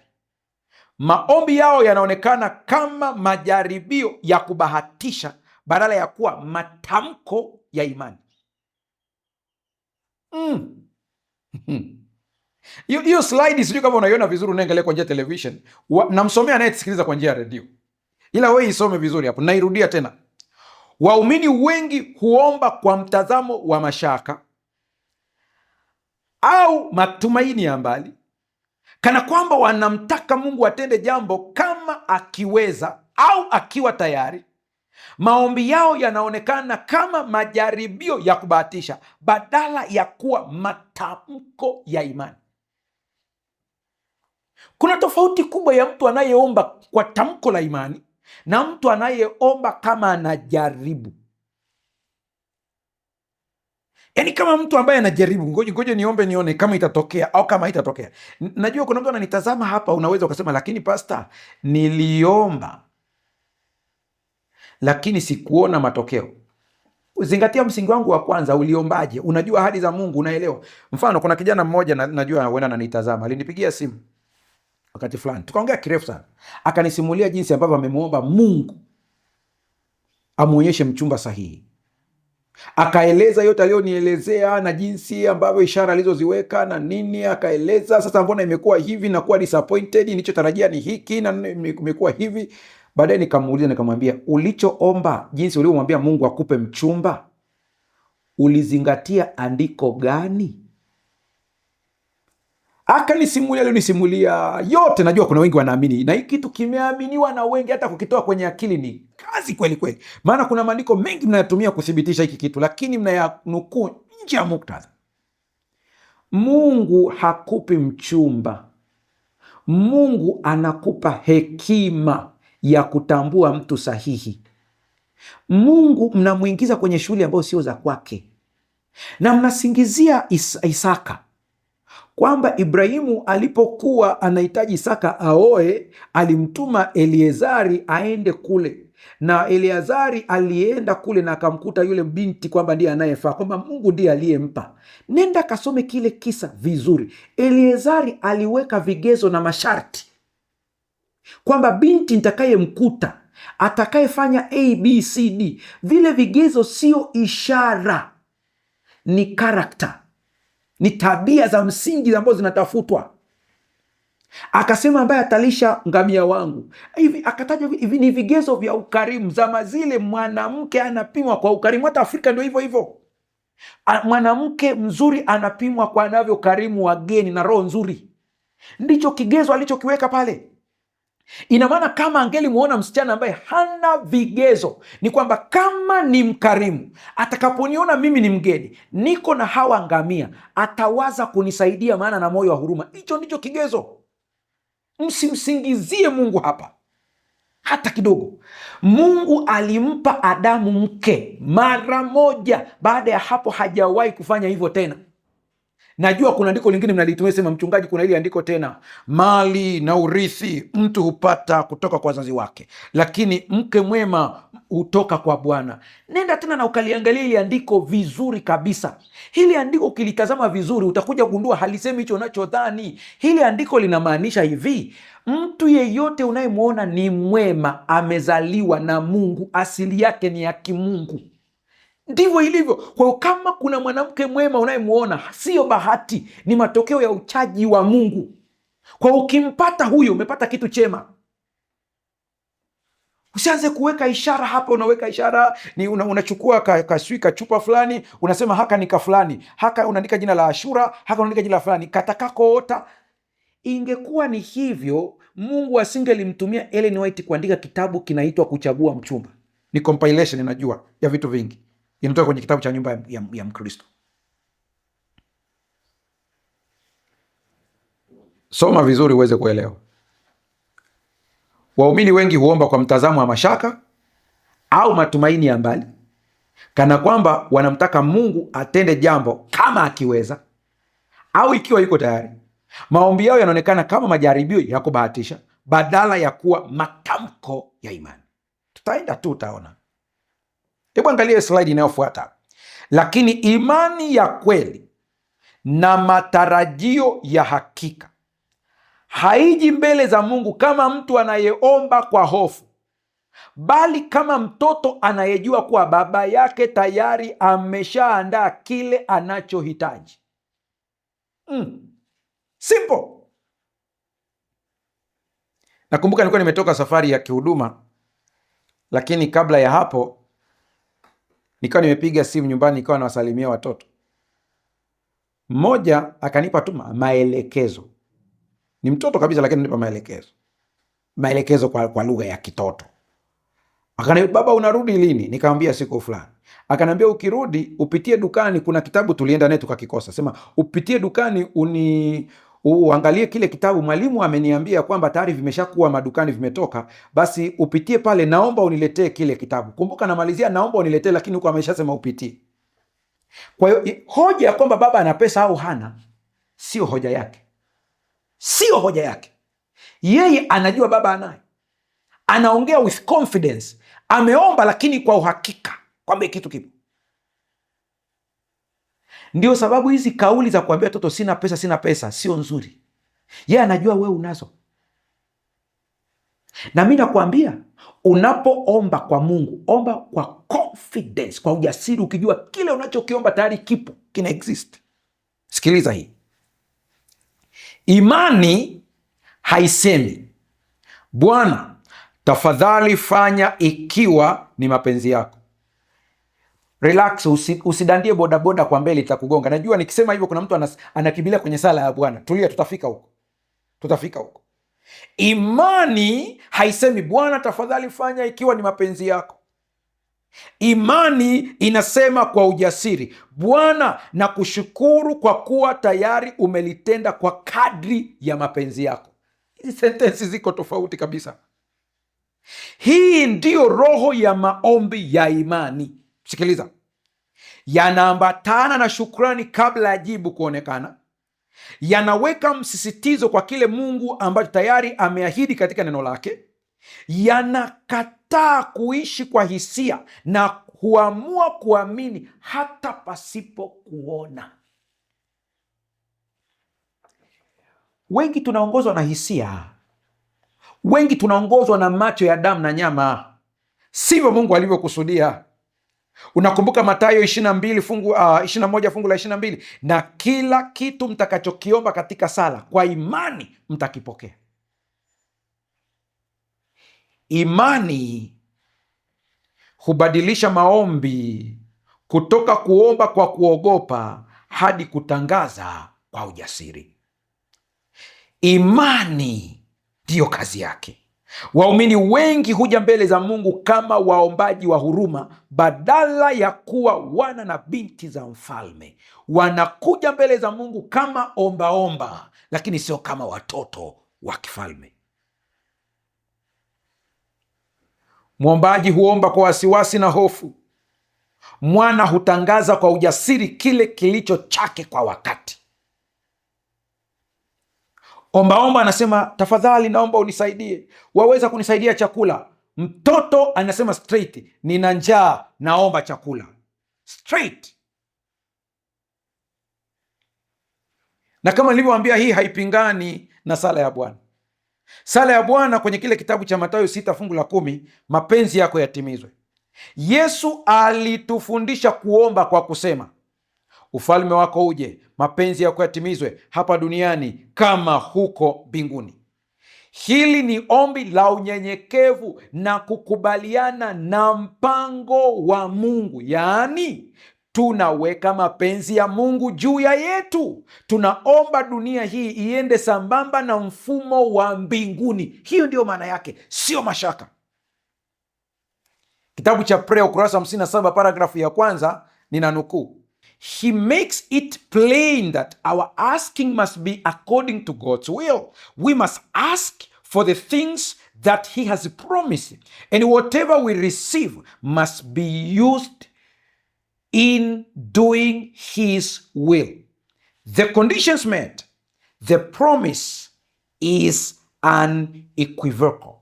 Maombi yao yanaonekana kama majaribio ya kubahatisha badala ya kuwa matamko ya imani. Hiyo slide sijui kama unaiona vizuri, unaangalia kwa njia ya television, namsomea anayesikiliza kwa njia ya redio, ila wewe isome vizuri hapo. Nairudia tena, waumini wengi huomba kwa mtazamo wa mashaka au matumaini ya mbali, kana kwamba wanamtaka Mungu atende jambo kama akiweza au akiwa tayari. Maombi yao yanaonekana kama majaribio ya kubahatisha badala ya kuwa matamko ya imani. Kuna tofauti kubwa ya mtu anayeomba kwa tamko la imani na mtu anayeomba kama anajaribu. Yaani kama mtu ambaye anajaribu, ngoja niombe nione kama itatokea au kama haitatokea. Najua kuna mtu ananitazama hapa, unaweza ukasema, lakini pastor, niliomba lakini sikuona matokeo. Zingatia msingi wangu wa kwanza, uliombaje? Unajua ahadi za Mungu, unaelewa? Mfano, kuna kijana mmoja najua huenda ananitazama, alinipigia simu wakati fulani, tukaongea kirefu sana, akanisimulia jinsi ambavyo amemuomba Mungu amuonyeshe mchumba sahihi. Akaeleza yote aliyonielezea na jinsi ambavyo ishara alizoziweka na nini, akaeleza sasa mbona imekuwa hivi na kuwa disappointed, nilichotarajia ni hiki na imekuwa hivi. Baadaye nikamuuliza, nikamwambia, ulichoomba, jinsi uliomwambia Mungu akupe mchumba, ulizingatia andiko gani? Akanisimulia, alionisimulia yote. Najua kuna wengi wanaamini, na hii kitu kimeaminiwa na wengi, hata kukitoa kwenye akili ni kazi kweli kweli, maana kuna maandiko mengi mnayatumia kuthibitisha hiki kitu, lakini mnayanukuu nje ya muktadha. Mungu hakupi mchumba, Mungu anakupa hekima ya kutambua mtu sahihi. Mungu mnamwingiza kwenye shughuli ambayo sio za kwake, na mnasingizia Isaka kwamba Ibrahimu alipokuwa anahitaji Isaka aoe, alimtuma Eliezari aende kule, na Eleazari alienda kule na akamkuta yule binti kwamba ndiye anayefaa, kwamba Mungu ndiye aliyempa. Nenda kasome kile kisa vizuri. Eleazari aliweka vigezo na masharti kwamba binti nitakayemkuta atakayefanya ABCD. Vile vigezo sio ishara, ni karakta, ni tabia za msingi ambazo zinatafutwa. Akasema ambaye atalisha ngamia wangu hivi, akataja hivi ni vigezo vya ukarimu. Zama zile mwanamke anapimwa kwa ukarimu, hata Afrika ndio hivyo hivyo. Mwanamke mzuri anapimwa kwa anavyokarimu wageni na roho nzuri. Ndicho kigezo alichokiweka pale. Ina maana kama angelimuona msichana ambaye hana vigezo, ni kwamba kama ni mkarimu, atakaponiona mimi ni mgeni, niko na hawa ngamia, atawaza kunisaidia, maana na moyo wa huruma. Hicho ndicho kigezo. Msimsingizie Mungu hapa hata kidogo. Mungu alimpa Adamu mke mara moja, baada ya hapo hajawahi kufanya hivyo tena. Najua kuna andiko lingine mnalitumia, sema mchungaji, kuna ile andiko tena, mali na urithi mtu hupata kutoka kwa wazazi wake, lakini mke mwema hutoka kwa Bwana. Nenda tena na ukaliangalia ile andiko vizuri kabisa. Hili andiko ukilitazama vizuri, utakuja kugundua halisemi hicho unachodhani. Hili andiko linamaanisha hivi: mtu yeyote unayemwona ni mwema amezaliwa na Mungu, asili yake ni ya kimungu. Ndivyo ilivyo. Kwa hiyo kama kuna mwanamke mwema unayemwona, sio bahati, ni matokeo ya uchaji wa Mungu. Kwa hiyo ukimpata huyo, umepata kitu chema. Usianze kuweka ishara hapa. Unaweka ishara ni unachukua kachupa fulani, unasema haka ni ka fulani, haka unaandika jina la Ashura, haka unaandika jina la fulani, katakakoota. Ingekuwa ni hivyo, Mungu asingelimtumia Ellen White kuandika kitabu kinaitwa Kuchagua Mchumba. Ni compilation, inajua ya vitu vingi, inatoka kwenye kitabu cha Nyumba ya Mkristo. Soma vizuri uweze kuelewa. Waumini wengi huomba kwa mtazamo wa mashaka au matumaini ya mbali, kana kwamba wanamtaka Mungu atende jambo kama akiweza au ikiwa yuko tayari. Maombi yao yanaonekana kama majaribio ya kubahatisha badala ya kuwa matamko ya imani. Tutaenda tu, utaona. Hebu angalia slide inayofuata. Lakini imani ya kweli na matarajio ya hakika haiji mbele za Mungu kama mtu anayeomba kwa hofu, bali kama mtoto anayejua kuwa baba yake tayari ameshaandaa kile anachohitaji. Simple. Nakumbuka nilikuwa nimetoka safari ya kihuduma, lakini kabla ya hapo nikawa nimepiga simu nyumbani, nikawa nawasalimia watoto. Mmoja akanipa tu maelekezo. Ni mtoto kabisa, lakini nipa maelekezo kwa lugha ya kitoto. Akaniambia, baba unarudi lini? Nikamwambia siku fulani. Akaniambia ukirudi upitie dukani, kuna kitabu tulienda naye tukakikosa. Sema upitie dukani uangalie kile kitabu, mwalimu ameniambia kwamba tayari vimeshakuwa madukani, vimetoka, basi upitie pale, naomba uniletee kile kitabu. Kumbuka namalizia naomba uniletee, lakini huko ameshasema upitie. Kwa hiyo hoja ya kwamba baba ana pesa au hana sio hoja yake. Sio hoja yake. Yeye anajua baba anaye. Anaongea with confidence. Ameomba lakini kwa uhakika kwamba kitu kipo. Ndio sababu hizi kauli za kuambia watoto sina pesa sio nzuri. Yeye anajua wewe unazo. Na mimi nakwambia, unapoomba kwa Mungu, omba kwa confidence, kwa ujasiri, ukijua kile unachokiomba tayari kipo, kina exist. Sikiliza hii. Imani haisemi Bwana tafadhali fanya ikiwa ni mapenzi yako. Relax, usidandie bodaboda kwa mbele, itakugonga. Najua nikisema hivyo kuna mtu anakimbilia kwenye sala ya Bwana. Tulia, tutafika huko. Imani haisemi Bwana tafadhali fanya ikiwa ni mapenzi yako. Imani inasema kwa ujasiri, Bwana nakushukuru kwa kuwa tayari umelitenda kwa kadri ya mapenzi yako. Hizi sentensi ziko tofauti kabisa. Hii ndiyo roho ya maombi ya imani. Sikiliza, yanaambatana na shukrani kabla ya jibu kuonekana, yanaweka msisitizo kwa kile Mungu ambacho tayari ameahidi katika neno lake, yanakataa kuishi kwa hisia na huamua kuamini hata pasipo kuona. Wengi tunaongozwa na hisia, wengi tunaongozwa na macho ya damu na nyama, sivyo Mungu alivyokusudia. Unakumbuka Mathayo 21 fungu la 22, na kila kitu mtakachokiomba katika sala kwa imani mtakipokea. Imani hubadilisha maombi kutoka kuomba kwa kuogopa hadi kutangaza kwa ujasiri. Imani ndiyo kazi yake. Waumini wengi huja mbele za Mungu kama waombaji wa huruma badala ya kuwa wana na binti za mfalme. Wanakuja mbele za Mungu kama ombaomba, lakini sio kama watoto wa kifalme. Mwombaji huomba kwa wasiwasi na hofu. Mwana hutangaza kwa ujasiri kile kilicho chake kwa wakati. Ombaomba anasema, tafadhali naomba unisaidie, waweza kunisaidia chakula. Mtoto anasema straight, nina njaa, naomba chakula. Straight. Na kama nilivyowaambia, hii haipingani na sala ya Bwana. Sala ya Bwana kwenye kile kitabu cha Mathayo 6 fungu la 10, mapenzi yako yatimizwe. Yesu alitufundisha kuomba kwa kusema, ufalme wako uje, mapenzi yako yatimizwe hapa duniani kama huko mbinguni. Hili ni ombi la unyenyekevu na kukubaliana na mpango wa Mungu, yaani tunaweka mapenzi ya Mungu juu ya yetu. Tunaomba dunia hii iende sambamba na mfumo wa mbinguni. Hiyo ndiyo maana yake, sio mashaka. Kitabu cha Prayer ukurasa 57 paragrafu ya kwanza, nina nukuu: He makes it plain that our asking must be according to God's will. We must ask for the things that he has promised, and whatever we receive must be used in doing his will. The conditions met, the promise is unequivocal.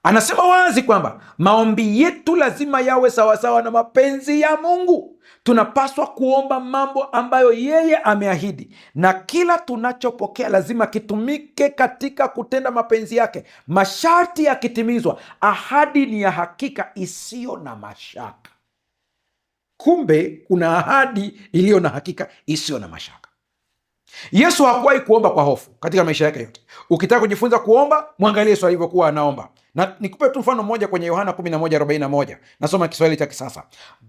Anasema wazi kwamba maombi yetu lazima yawe sawasawa na mapenzi ya Mungu. Tunapaswa kuomba mambo ambayo yeye ameahidi, na kila tunachopokea lazima kitumike katika kutenda mapenzi yake. Masharti yakitimizwa, ahadi ni ya hakika isiyo na mashaka. Kumbe kuna ahadi iliyo na hakika isiyo na mashaka. Yesu hakuwahi kuomba kwa hofu katika maisha yake yote. Ukitaka kujifunza kuomba, mwangalie Yesu alivyokuwa anaomba. Na nikupe tu mfano mmoja kwenye Yohana 11:41. Nasoma Kiswahili cha kisasa.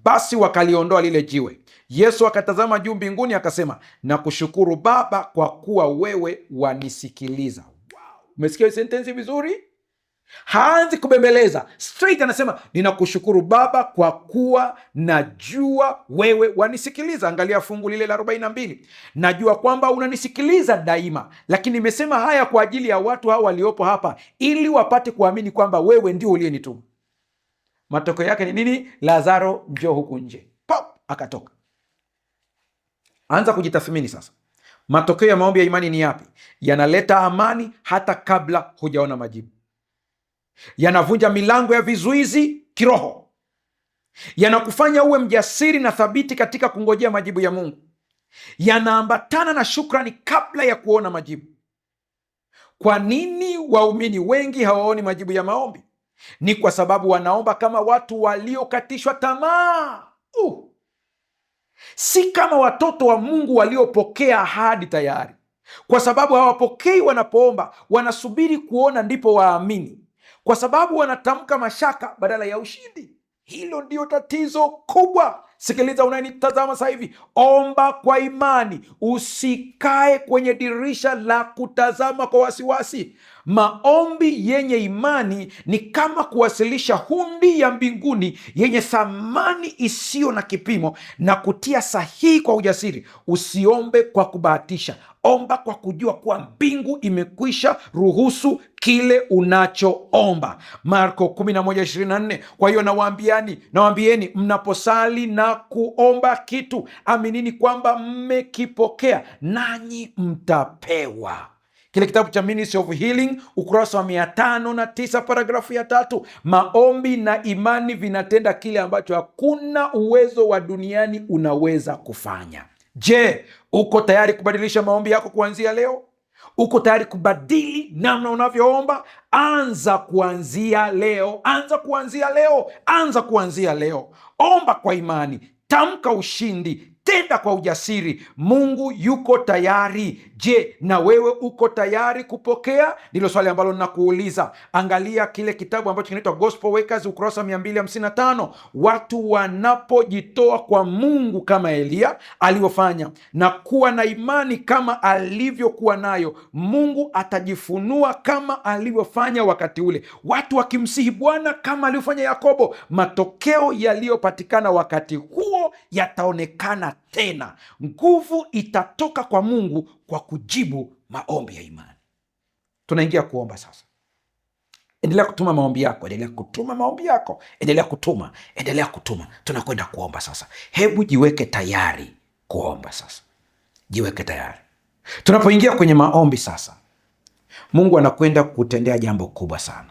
Basi wakaliondoa lile jiwe. Yesu akatazama juu mbinguni akasema, nakushukuru Baba kwa kuwa wewe wanisikiliza. Wow. Umesikia sentensi vizuri? Haanzi kubembeleza, straight anasema, ninakushukuru Baba kwa kuwa najua wewe wanisikiliza. Angalia fungu lile la 42. Najua kwamba unanisikiliza daima, lakini nimesema haya kwa ajili ya watu hao waliopo hapa, ili wapate kuamini kwamba wewe ndio uliyenituma. Matokeo yake ni nini? Lazaro, njoo huku nje. Pop, akatoka. Anza kujitathmini sasa. Matokeo ya maombi ya imani ni yapi? Yanaleta amani hata kabla hujaona majibu. Yanavunja milango ya vizuizi kiroho. Yanakufanya uwe mjasiri na thabiti katika kungojea majibu ya Mungu. Yanaambatana na shukrani kabla ya kuona majibu. Kwa nini waumini wengi hawaoni majibu ya maombi? Ni kwa sababu wanaomba kama watu waliokatishwa tamaa. Si kama watoto wa Mungu waliopokea ahadi tayari. Kwa sababu hawapokei wanapoomba, wanasubiri kuona ndipo waamini. Kwa sababu wanatamka mashaka badala ya ushindi. Hilo ndio tatizo kubwa. Sikiliza unayenitazama sasa hivi, omba kwa imani, usikae kwenye dirisha la kutazama kwa wasiwasi. Maombi yenye imani ni kama kuwasilisha hundi ya mbinguni yenye thamani isiyo na kipimo na kutia sahihi kwa ujasiri. Usiombe kwa kubahatisha, omba kwa kujua kuwa mbingu imekwisha ruhusu kile unachoomba. Marko 11:24. Kwa hiyo nawaambieni, mnaposali na kuomba kitu, aminini kwamba mmekipokea, nanyi mtapewa. Kile kitabu cha Ministry of Healing, ukurasa wa 509, paragrafu ya 3. Maombi na imani vinatenda kile ambacho hakuna uwezo wa duniani unaweza kufanya. Je, uko tayari kubadilisha maombi yako kuanzia leo? Uko tayari kubadili namna unavyoomba? Anza kuanzia leo. Anza kuanzia leo. Omba kwa imani, tamka ushindi, tenda kwa ujasiri. Mungu yuko tayari. Je, na wewe uko tayari kupokea? Ndilo swali ambalo ninakuuliza. Angalia kile kitabu ambacho kinaitwa Gospel Workers, ukurasa 255. Watu wanapojitoa kwa Mungu kama Eliya alivyofanya na kuwa na imani kama alivyokuwa nayo, Mungu atajifunua kama alivyofanya wakati ule. Watu wakimsihi Bwana kama alivyofanya Yakobo, matokeo yaliyopatikana wakati huo yataonekana tena. Nguvu itatoka kwa Mungu kwa kujibu maombi ya imani. Tunaingia kuomba sasa. Endelea kutuma maombi yako, endelea kutuma. Tunakwenda kuomba sasa. Hebu jiweke tayari kuomba sasa. Jiweke tayari. Tunapoingia kwenye maombi sasa, Mungu anakwenda kutendea jambo kubwa sana.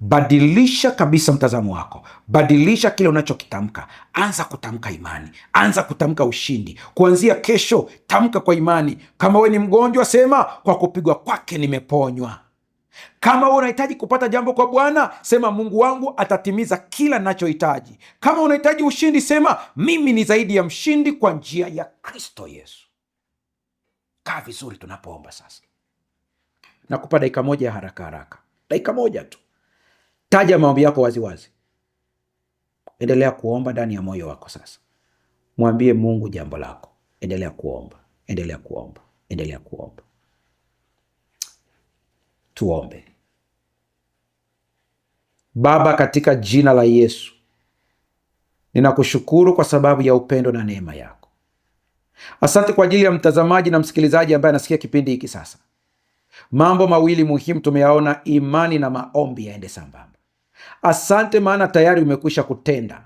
Badilisha kabisa mtazamo wako, badilisha kile unachokitamka. Anza kutamka imani, anza kutamka ushindi. Kuanzia kesho, tamka kwa imani. Kama wewe ni mgonjwa, sema kwa kupigwa kwake nimeponywa. Kama wewe unahitaji kupata jambo kwa Bwana, sema Mungu wangu atatimiza kila ninachohitaji. Kama unahitaji ushindi, sema mimi ni zaidi ya mshindi kwa njia ya Kristo Yesu. Kaa vizuri tunapoomba sasa. Nakupa dakika moja ya haraka, dakika moja tu. Taja maombi yako waziwazi. Endelea kuomba ndani ya moyo wako sasa. Mwambie Mungu jambo lako. Endelea kuomba. Tuombe. Baba, katika jina la Yesu, ninakushukuru kwa sababu ya upendo na neema yako. Asante kwa ajili ya mtazamaji na msikilizaji ambaye anasikia kipindi hiki sasa. Mambo mawili muhimu tumeyaona: imani na maombi yaende sambamba. Asante maana tayari umekwisha kutenda.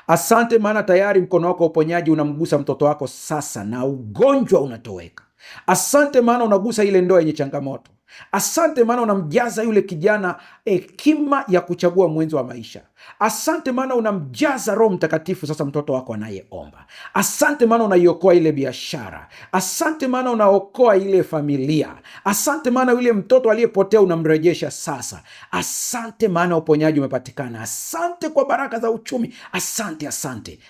Asante maana tayari mkono wako wa uponyaji unamgusa mtoto wako sasa na ugonjwa unatoweka. Asante maana unagusa ile ndoa yenye changamoto. Asante maana unamjaza yule kijana hekima ya kuchagua mwenzi wa maisha. Asante maana unamjaza Roho Mtakatifu sasa mtoto wako anayeomba. Asante maana unaiokoa ile biashara. Asante maana unaokoa ile familia. Asante maana yule mtoto aliyepotea unamrejesha sasa. Asante maana uponyaji umepatikana. Asante kwa baraka za uchumi.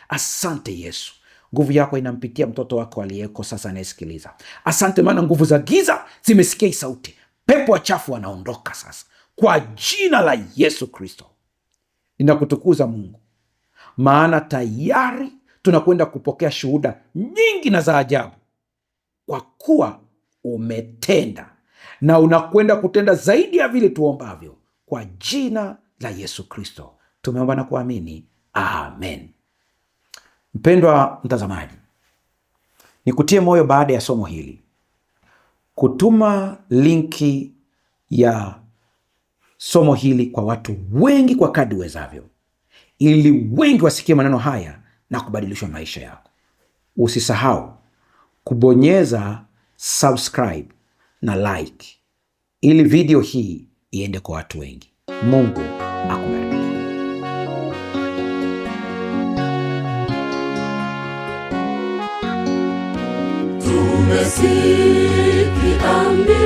Asante Yesu. Nguvu yako inampitia mtoto wako aliyeko sasa anayesikiliza. Asante maana nguvu za giza zimesikia hii sauti. Pepo wachafu wanaondoka sasa kwa jina la Yesu Kristo. Ninakutukuza Mungu, maana tayari tunakwenda kupokea shuhuda nyingi na za ajabu, kwa kuwa umetenda na unakwenda kutenda zaidi ya vile tuombavyo, kwa jina la Yesu Kristo tumeomba na kuamini, amen. Mpendwa mtazamaji, nikutie moyo baada ya somo hili kutuma linki ya somo hili kwa watu wengi kwa kadri uwezavyo, ili wengi wasikie maneno haya na kubadilishwa maisha yako. Usisahau kubonyeza subscribe na like ili video hii iende kwa watu wengi. Mungu akubariki. Tumesikia